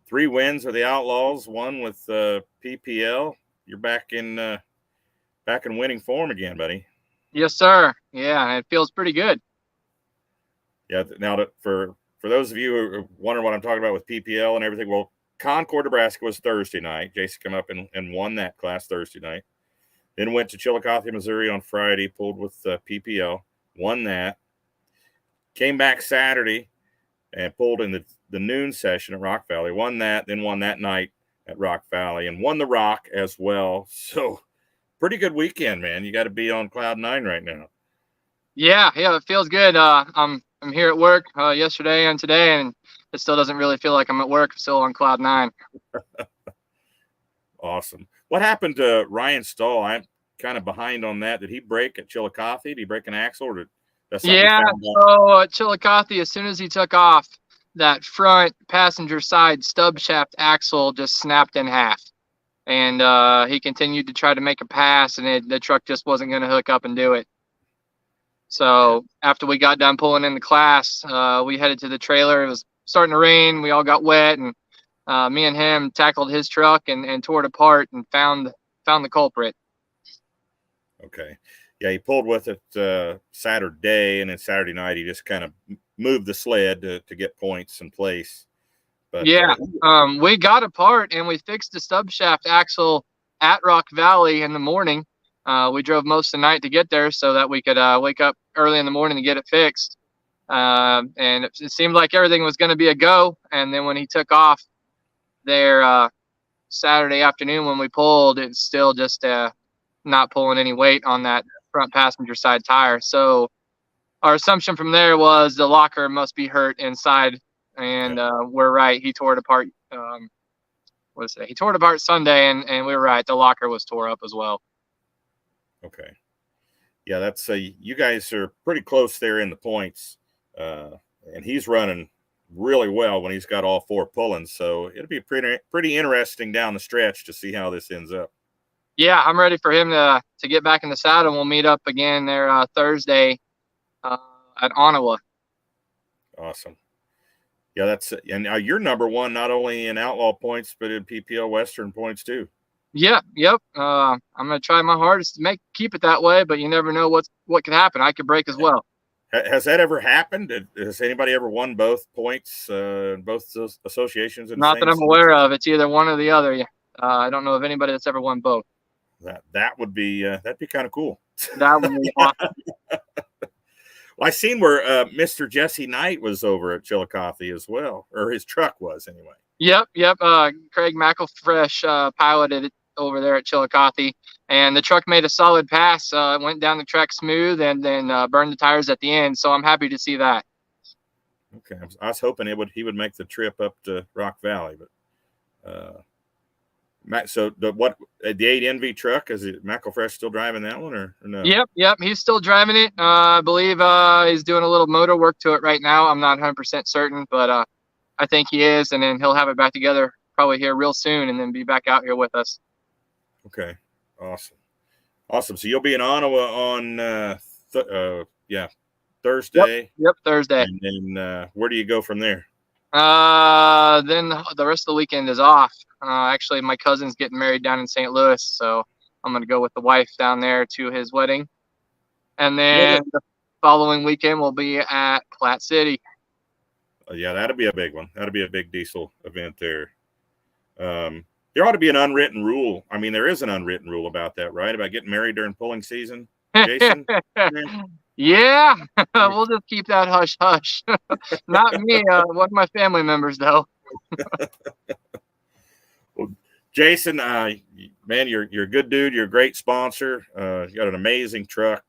3 wins with the Outlaws, 1 with PPL. You're back in winning form again, buddy. Yes, sir. Yeah, it feels pretty good. Yeah. Now, for those of you who are wondering what I'm talking about with PPL and everything, well, Concord, Nebraska was Thursday night. Jason came up and won that class Thursday night. Then went to Chillicothe, Missouri on Friday, pulled with PPL, won that. Came back Saturday and pulled in the noon session at Rock Valley, won that, then won that night at Rock Valley, and won the Rock as well. So pretty good weekend, man. You got to be on cloud 9 right now. Yeah, it feels good. I'm here at work yesterday and today, and it still doesn't really feel like I'm at work. I'm still on cloud 9. Awesome. What happened to Ryan Stahl? I'm kind of behind on that. Did he break at Chillicothe? Did he break an axle, or That's something Yeah, you found out? so at Chillicothe, as soon as he took off, that front passenger side stub shaft axle just snapped in half. And he continued to try to make a pass, and the truck just wasn't going to hook up and do it. So after we got done pulling in the class, we headed to the trailer. It was starting to rain. We all got wet, and me and him tackled his truck and tore it apart and found the culprit. Okay. Yeah, he pulled with it Saturday, and then Saturday night he just kind of moved the sled to get points in place. But yeah, we got apart and we fixed the stub shaft axle at Rock Valley in the morning. We drove most of the night to get there so that we could wake up early in the morning to get it fixed. And it seemed like everything was going to be a go. And then when he took off there Saturday afternoon when we pulled, it's still just not pulling any weight on that front passenger side tire. So our assumption from there was the locker must be hurt inside. And we're right. He tore it apart. He tore it apart Sunday, and we were right. The locker was tore up as well. Okay. Yeah, that's you guys are pretty close there in the points, and he's running really well when he's got all four pullings. So it'll be pretty interesting down the stretch to see how this ends up. Yeah, I'm ready for him to get back in the saddle. We'll meet up again there Thursday at Ottawa. Awesome. Yeah, that's and you're number one not only in outlaw points but in PPL Western points too. Yep. I'm gonna try my hardest to keep it that way, but you never know what could happen. I could break as well. Has that ever happened? Has anybody ever won both points in both those associations? Not that I'm aware of. It's either one or the other. I don't know of anybody that's ever won both. That would be that'd be kind of cool. That would be awesome. Well, I seen where Mr. Jesse Knight was over at Chillicothe as well, or his truck was anyway. Yep. Craig McElfresh piloted it over there at Chillicothe, and the truck made a solid pass. It went down the track smooth, and then burned the tires at the end. So I'm happy to see that. Okay, I was hoping he would make the trip up to Rock Valley, but so the 8 NV truck, is it McElfresh still driving that one or no? Yep, he's still driving it. I believe he's doing a little motor work to it right now. I'm not 100% certain, but I think he is, and then he'll have it back together probably here real soon, and then be back out here with us. Okay, awesome. So you'll be in Ottawa on Thursday. Yep, Thursday. And then where do you go from there? Then the rest of the weekend is off. Actually, my cousin's getting married down in St. Louis, so I'm going to go with the wife down there to his wedding. And then the following weekend we'll be at Platte City. Yeah, that'll be a big one. That'll be a big diesel event there. There ought to be an unwritten rule. I mean, there is an unwritten rule about that, right? About getting married during pulling season, Jason? Yeah, we'll just keep that hush hush. Not me. One of my family members, though. Well, Jason, man, you're a good dude. You're a great sponsor. You got an amazing truck.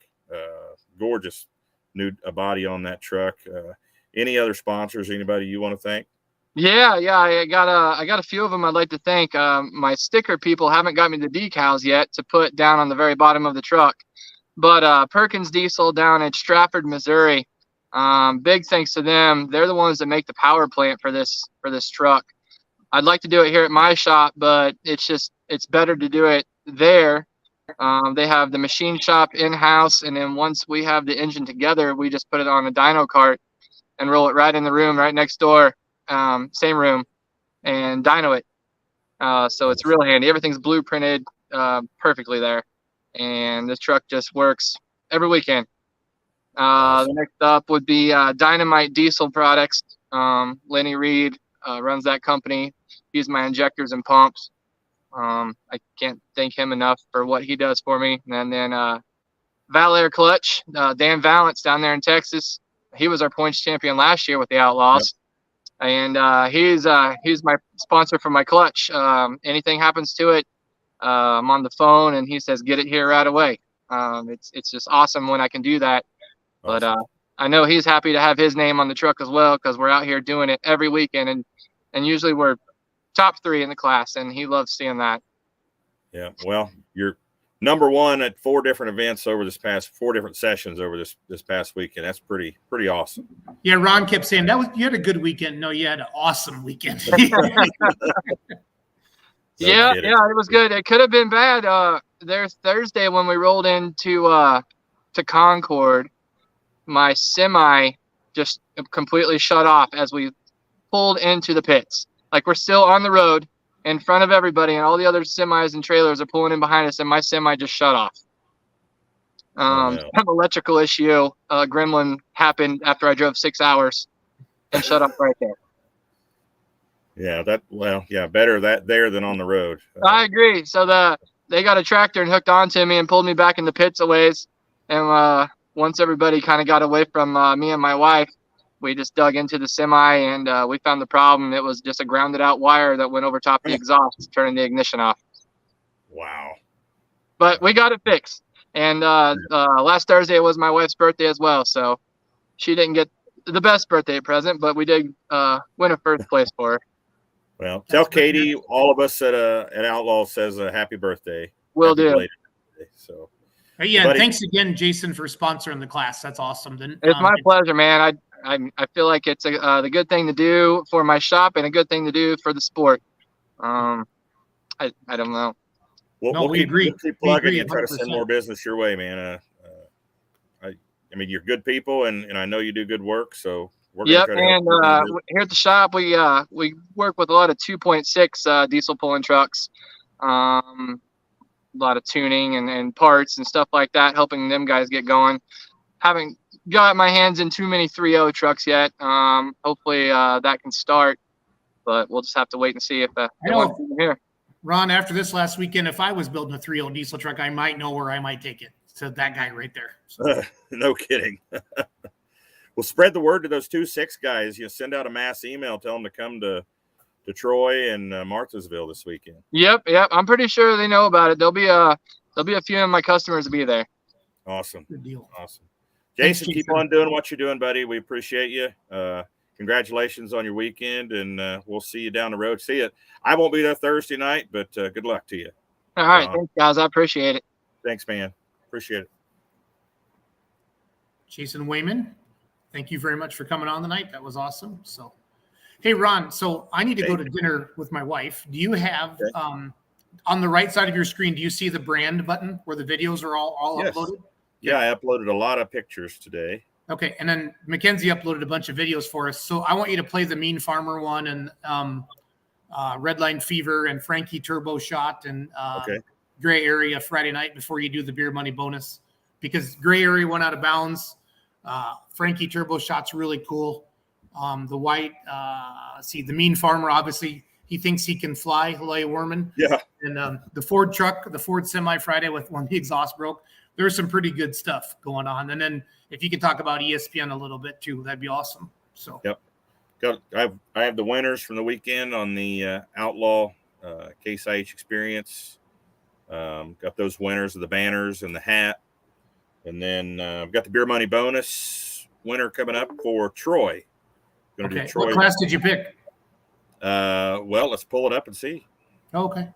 Gorgeous new body on that truck. Any other sponsors? Anybody you want to thank? Yeah. I got a few of them I'd like to thank. My sticker people haven't got me the decals yet to put down on the very bottom of the truck. But Perkins Diesel down in Stratford, Missouri, big thanks to them. They're the ones that make the power plant for this truck. I'd like to do it here at my shop, but it's better to do it there. They have the machine shop in-house, and then once we have the engine together, we just put it on a dyno cart and roll it right in the room right next door, same room, and dyno it. So it's real handy. Everything's blueprinted perfectly there. And this truck just works every weekend. The next up would be Dynamite Diesel Products. Lenny Reed runs that company. He's my injectors and pumps. I can't thank him enough for what he does for me. And then Valair Clutch, Dan Valance down there in Texas. He was our points champion last year with the Outlaws. Yep. And he's my sponsor for my clutch. Anything happens to it, I'm on the phone and he says, get it here right away. It's just awesome when I can do that. Awesome. But I know he's happy to have his name on the truck as well, because we're out here doing it every weekend, and usually we're top 3 in the class, and he loves seeing that. Yeah, well, you're #1 at 4 different events over 4 different sessions over this past weekend. That's pretty awesome. Yeah, Ron kept saying you had a good weekend. No, you had an awesome weekend. Yeah, it was good. It could have been bad. There's Thursday when we rolled into to Concord, my semi just completely shut off as we pulled into the pits. Like, we're still on the road in front of everybody, and all the other semis and trailers are pulling in behind us, and my semi just shut off. An electrical issue, gremlin happened after I drove 6 hours and shut off right there. Yeah, better that there than on the road. I agree. So they got a tractor and hooked onto me and pulled me back in the pits a ways. And once everybody kind of got away from me and my wife, we just dug into the semi and we found the problem. It was just a grounded out wire that went over top of the exhaust, turning the ignition off. Wow. But we got it fixed. And last Thursday was my wife's birthday as well. So she didn't get the best birthday present, but we did win a first place for her. Well, tell Katie, all of us at Outlaw says a happy birthday. Will do. Birthday, so, yeah, thanks again, Jason, for sponsoring the class. That's awesome. Then it's my pleasure, man. I feel like it's the good thing to do for my shop and a good thing to do for the sport. I don't know. We'll we agree. Keep plugging and try to send more business your way, man. I mean, you're good people, and I know you do good work. So we're yep. And here at the shop, we work with a lot of 2.6 diesel pulling trucks, a lot of tuning and parts and stuff like that, helping them guys get going. Haven't got my hands in too many 3.0 trucks yet. Hopefully that can start, but we'll just have to wait and see if the one here. Ron, after this last weekend, if I was building a 3.0 diesel truck, I might know where I might take it. So that guy right there. So. No kidding. Well, spread the word to those 2.6 guys. You send out a mass email, tell them to come to Troy and Marthasville this weekend. Yep. I'm pretty sure they know about it. There'll be a few of my customers to be there. Awesome. Good deal. Awesome. Jason, keep on doing what you're doing, buddy. We appreciate you. Congratulations on your weekend, and we'll see you down the road. See you. I won't be there Thursday night, but good luck to you. All right. Thanks, guys. I appreciate it. Thanks, man. Appreciate it. Jason Wayman, thank you very much for coming on tonight. That was awesome. So, hey, Ron, so I need to go to dinner with my wife. Do you have, on the right side of your screen, do you see the brand button where the videos are all yes. uploaded? Yeah, I uploaded a lot of pictures today. Okay, and then Mackenzie uploaded a bunch of videos for us. So I want you to play the Mean Farmer one and Redline Fever and Frankie Turbo Shot and Gray Area Friday night before you do the beer money bonus, because Gray Area went out of bounds. Frankie Turbo Shot's really cool. The white, the Mean Farmer, obviously he thinks he can fly, Lay Worman. Yeah. And the Ford truck, the Ford semi Friday when the exhaust broke. There's some pretty good stuff going on. And then if you could talk about ESPN a little bit too, that'd be awesome. So yep. I have the winners from the weekend on the Outlaw Case IH experience. Got those winners of the banners and the hat. And then I've got the beer money bonus winner coming up for Troy. Okay. What class did you pick? Well, let's pull it up and see. Okay.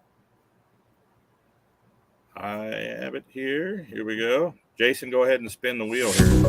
I have it here. Here we go. Jason, go ahead and spin the wheel here.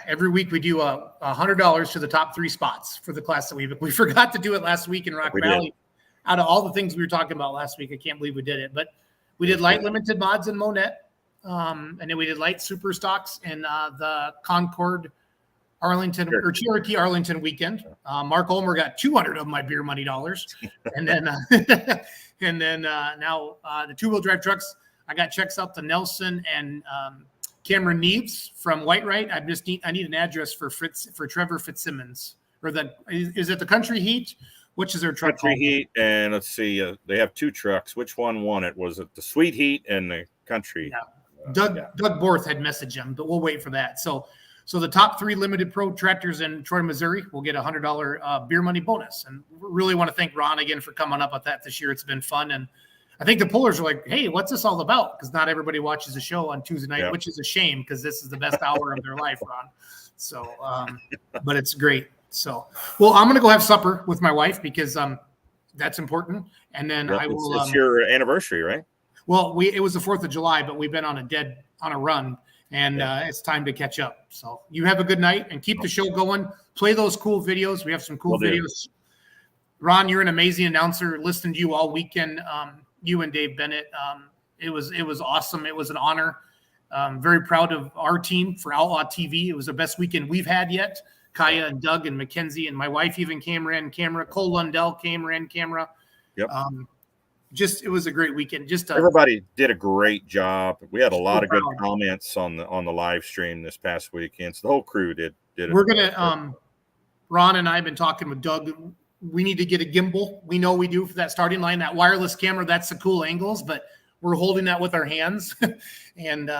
Every week we do $100 to the top 3 spots for the class that we forgot to do it last week in Rock Valley. Did. Out of all the things we were talking about last week, I can't believe we did it, but we did light limited mods in Monette, and then we did light super stocks in the Concord Arlington or Cherokee Arlington weekend. Mark Ulmer got 200 of my beer money dollars, and then now the 2-wheel drive trucks. I got checks out to Nelson and Cameron Neves from Whitewright. I need an address for Trevor Fitzsimmons. Or is it the Country Heat? Which is their truck? Country Heat, and let's see, they have 2 trucks. Which one won it? Was it the Sweet Heat and the Country? Yeah. Doug Borth had messaged him, but we'll wait for that. So the top 3 limited pro tractors in Troy, Missouri will get a $100 beer money bonus. And we really want to thank Ron again for coming up with that this year. It's been fun. And I think the pullers are like, hey, what's this all about? Because not everybody watches the show on Tuesday night, which is a shame because this is the best hour of their life, Ron. So, but it's great. So, well, I'm going to go have supper with my wife because that's important. And then I will. It's your anniversary, right? Well, it was the 4th of July, but we've been on a run, and it's time to catch up. So you have a good night and keep the show going. Play those cool videos. We have some cool videos. Ron, you're an amazing announcer. Listened to you all weekend. You and Dave Bennett. It was awesome. It was an honor. Very proud of our team for Outlawed TV. It was the best weekend we've had yet. Kaya and Doug and Mackenzie and my wife even ran camera. Cole Lundell ran camera. Yep. It was a great weekend. Everybody did a great job. We had a lot of good comments on the live stream this past weekend. So the whole crew did. We're gonna Ron and I have been talking with Doug. We need to get a gimbal. We know we do for that starting line, that wireless camera. That's the cool angles, but we're holding that with our hands, and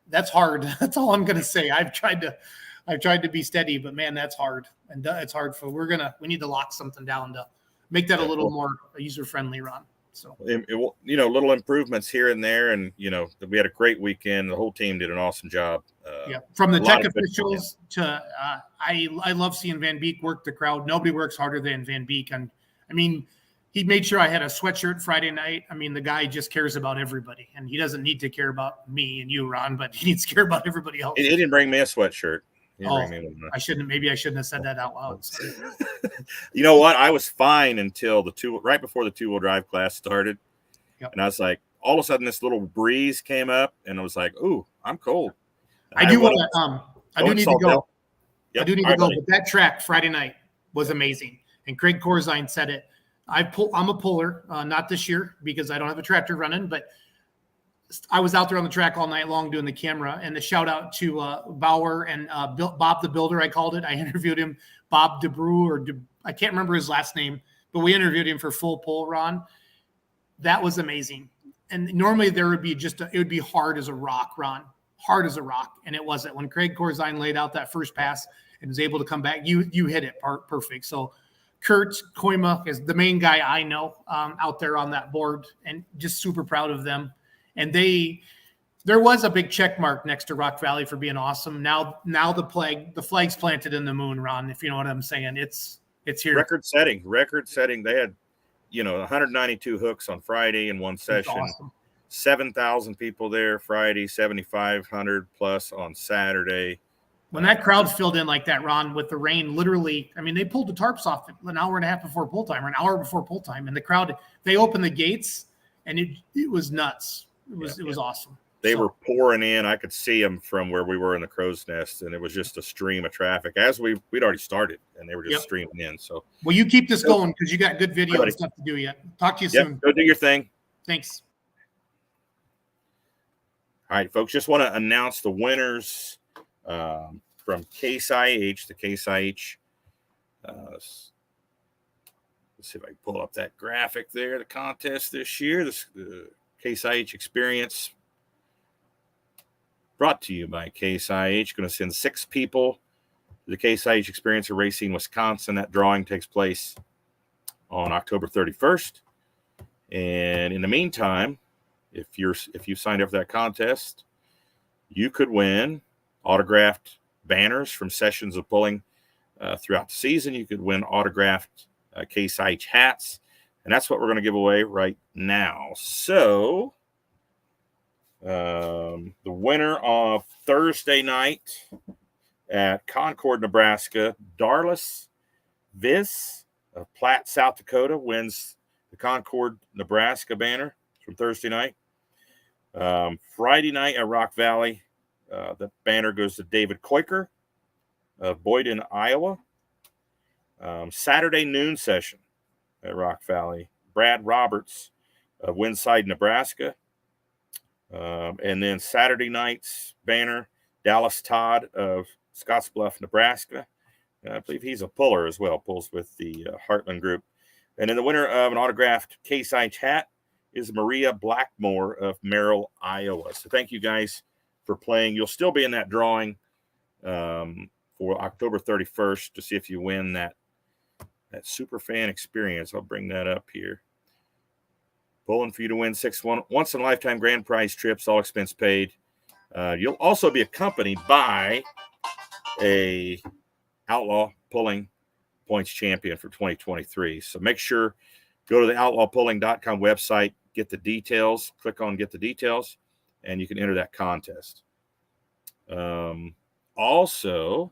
that's hard. That's all I'm gonna say. I've tried to be steady, but man, that's hard. And it's hard we need to lock something down to make that a little more user-friendly, Ron. So, little improvements here and there. And, we had a great weekend. The whole team did an awesome job. From the tech officials to, I love seeing Van Beek work the crowd. Nobody works harder than Van Beek. And he made sure I had a sweatshirt Friday night. The guy just cares about everybody, and he doesn't need to care about me and you, Ron, but he needs to care about everybody else. He didn't bring me a sweatshirt. I shouldn't have said that out loud. You know what? I was fine until right before the 2-wheel drive class started. Yep. And I was like, all of a sudden this little breeze came up and I was like, ooh, I'm cold. I do need to go. Yep. I do need to go. But that track Friday night was amazing. And Craig Corzine said it. I'm a puller, not this year because I don't have a tractor running, but I was out there on the track all night long doing the camera. And the shout out to Bauer and Bob the Builder, I called it. I interviewed him, Bob DeBrew, I can't remember his last name, but we interviewed him for Full Pull, Ron. That was amazing. And normally there would be it would be hard as a rock, Ron, hard as a rock. And it wasn't. When Craig Corzine laid out that first pass and was able to come back, you hit it perfect. So Kurt Koima is the main guy I know out there on that board, and just super proud of them. And there was a big check mark next to Rock Valley for being awesome. Now the flag's planted in the moon, Ron, if you know what I'm saying. It's here. Record setting. They had, 192 hooks on Friday in one session. Awesome. 7,000 people there Friday, 7,500 plus on Saturday. When that crowd filled in like that, Ron, with the rain, literally, they pulled the tarps off an hour and a half before pull time, or an hour before pull time. And the crowd, they opened the gates, and it was nuts. It was awesome. They were pouring in. I could see them from where we were in the crow's nest, and it was just a stream of traffic as we'd already started, and they were just streaming in. So, well, you keep this going because you got good video and stuff to do yet. Talk to you soon. Go do your thing. Thanks. All right, folks, just want to announce the winners from Case IH. The Case IH. Let's see if I can pull up that graphic there. The contest this year, the Case IH Experience, brought to you by Case IH. Going to send 6 people to the Case IH Experience of Racine, Wisconsin. That drawing takes place on October 31st. And in the meantime, if you signed up for that contest, you could win autographed banners from sessions of pulling throughout the season. You could win autographed Case IH hats. And that's what we're going to give away right now. So the winner of Thursday night at Concord, Nebraska, Darlis Viz of Platte, South Dakota, wins the Concord, Nebraska banner from Thursday night. Friday night at Rock Valley, the banner goes to David Koiker of Boyden, Iowa. Saturday noon session at Rock Valley, Brad Roberts of Windside, Nebraska. And then Saturday night's banner, Dallas Todd of Scottsbluff, Nebraska. I believe he's a puller as well, pulls with the Heartland group. And then the winner of an autographed Case IH hat is Maria Blackmore of Merrill, Iowa. So thank you guys for playing. You'll still be in that drawing for October 31st to see if you win that super fan experience. I'll bring that up here. Pulling for you to win 6 once-in-a-lifetime grand prize trips, all expense paid. You'll also be accompanied by a Outlaw Pulling Points champion for 2023. So make sure, go to the outlawpulling.com website, get the details, click on get the details, and you can enter that contest. Also,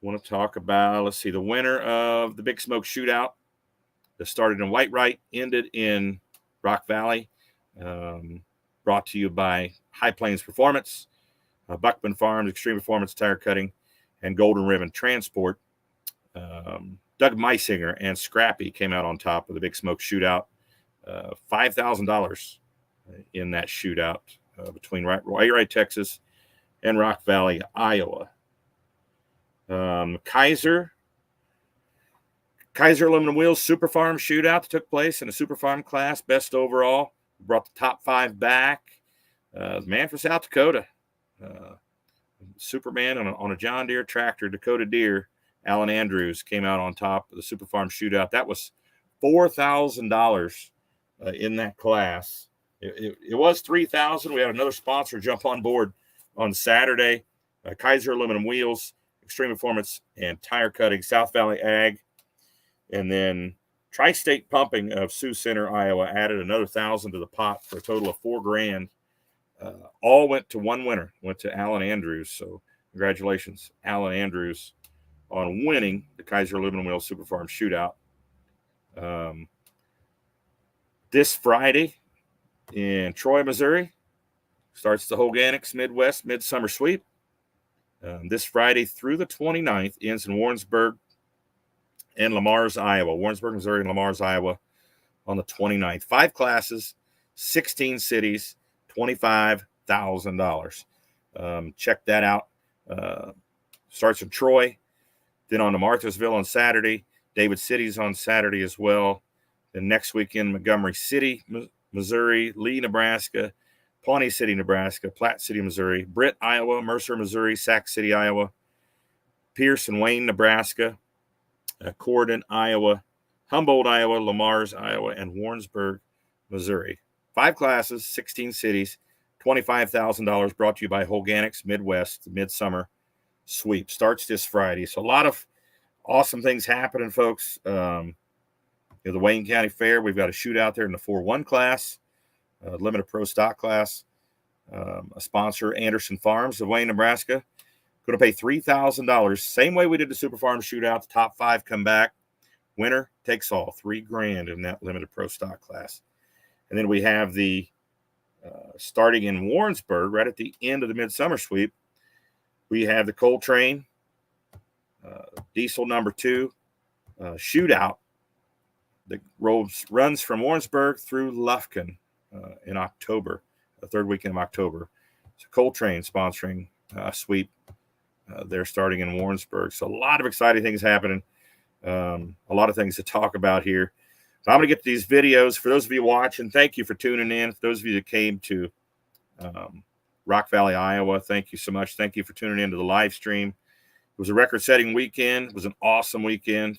want to talk about, let's see, the winner of the Big Smoke Shootout that started in Whitewright, ended in Rock Valley, brought to you by High Plains Performance, Buckman Farms, Extreme Performance Tire Cutting, and Golden Ribbon Transport. Doug Meisinger and Scrappy came out on top of the Big Smoke Shootout. $5,000 in that shootout between Whitewright, Texas, and Rock Valley, Iowa. Kaiser Aluminum Wheels Super Farm Shootout that took place in the Super Farm class, best overall. Brought the top 5 back. The man from South Dakota, Superman on a John Deere tractor, Dakota Deere, Alan Andrews, came out on top of the Super Farm Shootout. That was $4,000 in that class. It was $3,000. We had another sponsor jump on board on Saturday. Kaiser Aluminum Wheels, Extreme Performance, and Tire Cutting, South Valley Ag. And then Tri-State Pumping of Sioux Center, Iowa, added another $1,000 to the pot for a total of $4,000. All went to one winner, went to Alan Andrews. So congratulations, Alan Andrews, on winning the Kaiser Aluminum Wheels Super Farm Shootout. This Friday in Troy, Missouri, starts the Hoganics Midwest Midsummer Sweep. This Friday through the 29th ends in Warrensburg and Lamar's, Iowa. Warrensburg, Missouri, and Lamar's, Iowa on the 29th. 5 classes, 16 cities, $25,000. Check that out. Starts in Troy, then on to Marthasville on Saturday. David City's on Saturday as well. Then next weekend, Montgomery City, Missouri, Lee, Nebraska, Pawnee City, Nebraska, Platte City, Missouri, Britt, Iowa, Mercer, Missouri, Sac City, Iowa, Pierce and Wayne, Nebraska, Corden, Iowa, Humboldt, Iowa, Lamar's, Iowa, and Warrensburg, Missouri. 5 classes, 16 cities, $25,000, brought to you by Hoganics Midwest, the Midsummer Sweep. Starts this Friday. So a lot of awesome things happening, folks. The Wayne County Fair, we've got a shootout there in the 4-1 class, limited pro stock class. A sponsor, Anderson Farms of Wayne, Nebraska, going to pay $3,000. Same way we did the Super Farm Shootout. The top 5 come back. Winner takes all, $3,000 in that limited pro stock class. And then we have the starting in Warrensburg, right at the end of the Midsummer Sweep, we have the Coltrane Diesel number 2 shootout that runs from Warrensburg through Lufkin in October, the 3rd weekend of October. So Coltrane sponsoring sweep. They're starting in Warrensburg. So a lot of exciting things happening. A lot of things to talk about here. So I'm going to get to these videos. For those of you watching, thank you for tuning in. For those of you that came to Rock Valley, Iowa, thank you so much. Thank you for tuning in to the live stream. It was a record-setting weekend. It was an awesome weekend.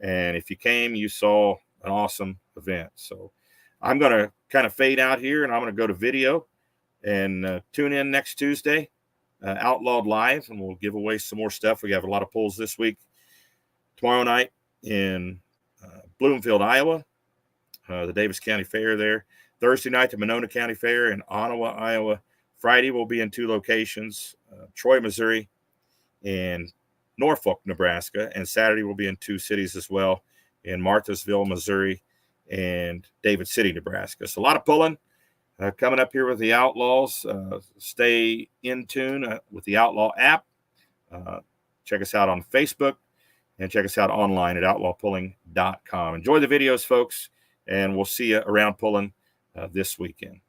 And if you came, you saw an awesome event. So I'm going to kind of fade out here, and I'm going to go to video and tune in next Tuesday, Outlawed Live, and we'll give away some more stuff. We have a lot of polls this week. Tomorrow night in Bloomfield, Iowa, the Davis County Fair there. Thursday night, the Monona County Fair in Ottawa, Iowa. Friday, we'll be in 2 locations, Troy, Missouri, and Norfolk, Nebraska. And Saturday, we'll be in 2 cities as well, in Marthasville, Missouri, and David City, Nebraska. So a lot of pulling coming up here with the Outlaws. Stay in tune with the Outlaw app. Check us out on Facebook, and check us out online at outlawpulling.com. Enjoy the videos, folks, and we'll see you around pulling this weekend.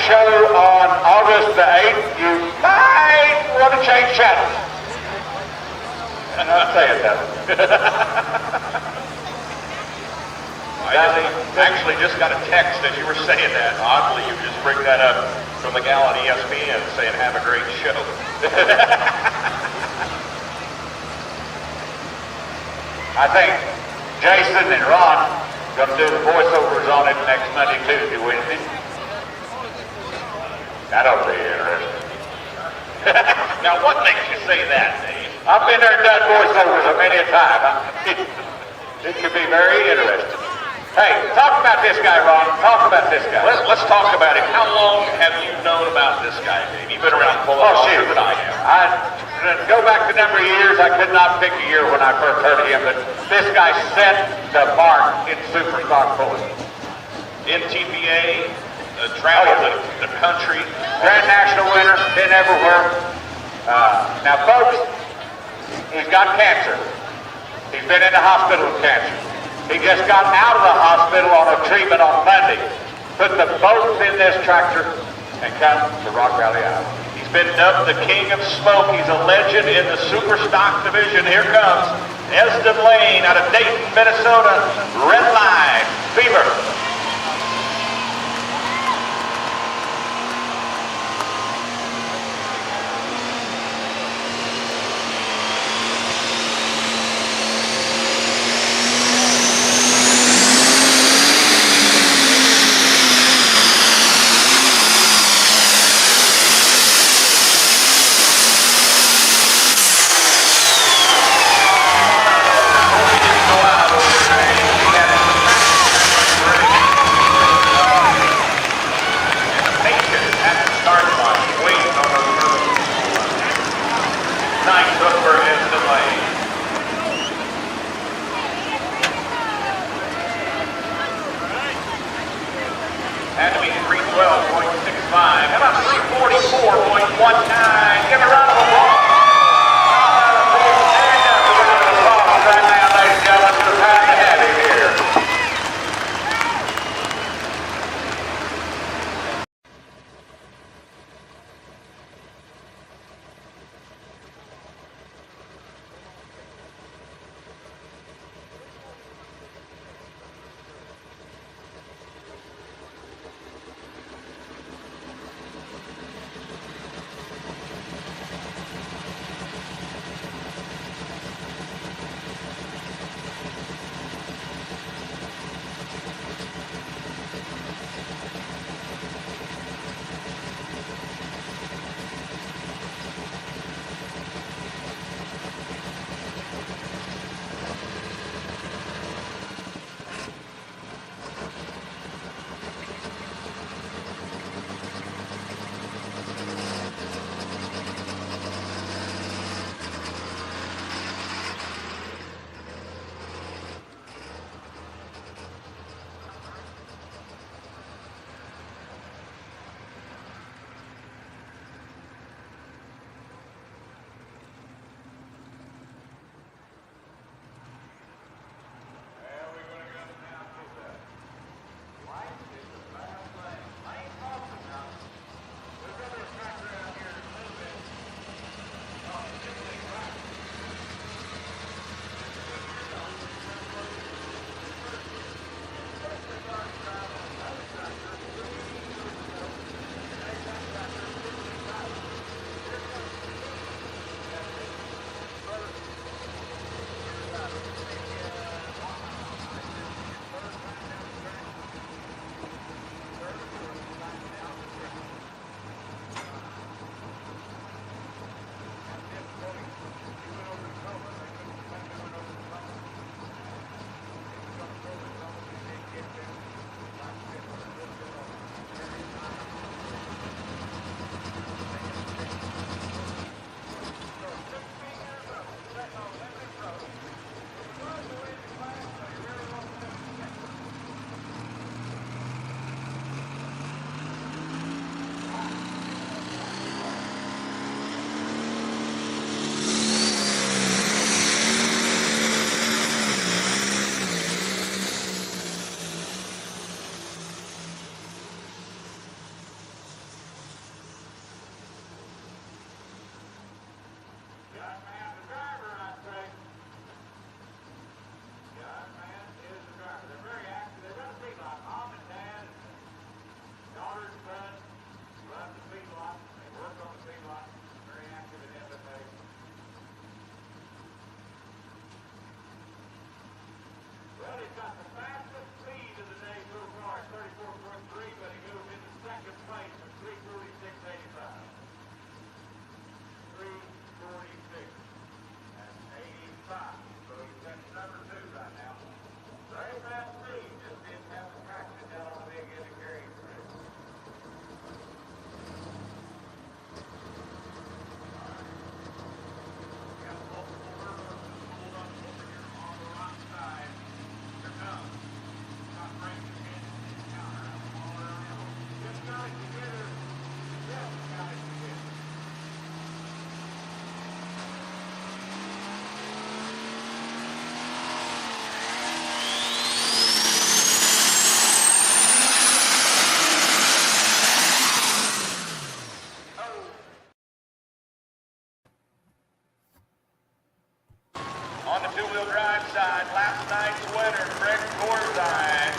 show on August the 8th, you might want to change channels. I'm not saying that. I actually just got a text as you were saying that. Oddly, you just bring that up from the gal on ESPN saying, have a great show. I think Jason and Ron going to do the voiceovers on it next Monday, Tuesday, Wednesday. That'll be interesting. Now, what makes you say that, Dave? I've been there and done voiceovers a many a time. It could be very interesting. Hey, talk about this guy, Ron. Talk about this guy. Let's talk about him. How long have you known about this guy, Dave? You've been around pulling longer than I have. Go back a number of years. I could not pick a year when I first heard of him, but this guy set the mark in super stock pulling. NTPA, traveled the country, Grand National winner, been everywhere. Now, folks, he's got cancer. He's been in the hospital with cancer. He just got out of the hospital on a treatment on Monday. Put the boats in this tractor and come to Rock Valley, Iowa. He's been dubbed the King of Smoke. He's a legend in the super stock division. Here comes Layne out of Dayton, Minnesota. Red Line, Fever. On the two-wheel drive side, last night's winner, Greg Corzine,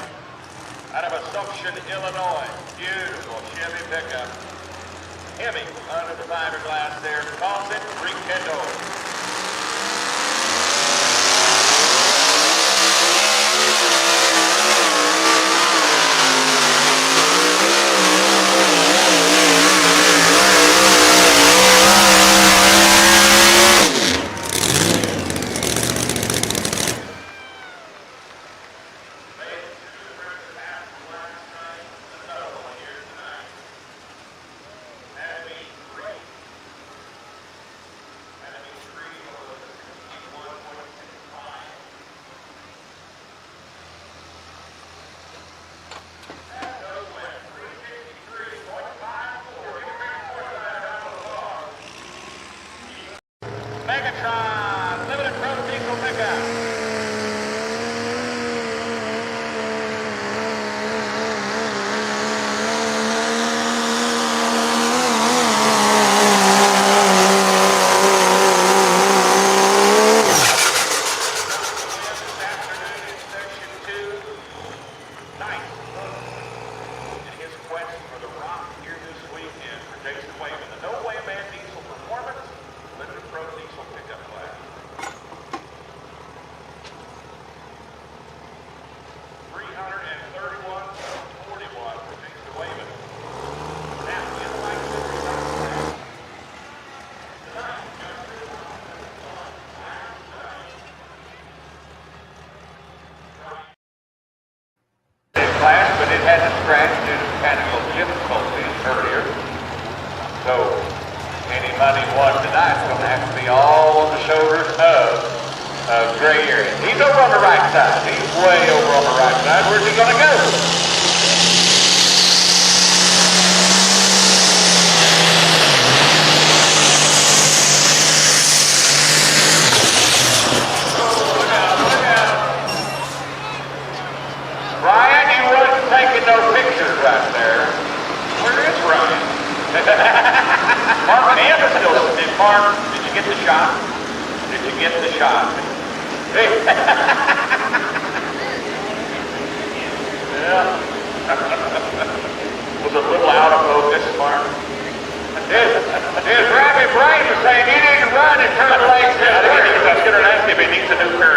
out of Assumption, Illinois. Beautiful Chevy pickup. Hemi under the fiberglass there, calls it rekindled. Megatron, limited pro diesel pickup. In his quest for the rock here this weekend for Jason Wayman, the No Way Man Diesel Performance Limited Pro Diesel pickup class. 331.41 for Jason Wayman. Now, in the light class, but it had a scratch due to mechanical difficulties earlier. So, any money won tonight is going to have to be all on the shoulders of gray area. He's over on the right side. He's way over on the right side. Where's he going to go? Look out, look out. Ryan, you wasn't taking no pictures right there. Where is Ryan? Mark and Anna still did. Mark, did you get the shot? Did you get the shot? Hey. Yeah. Was a little out of focus, Mark. His rabbit brain was saying he need to run and turn the legs in. I was going to ask if he needs a new pair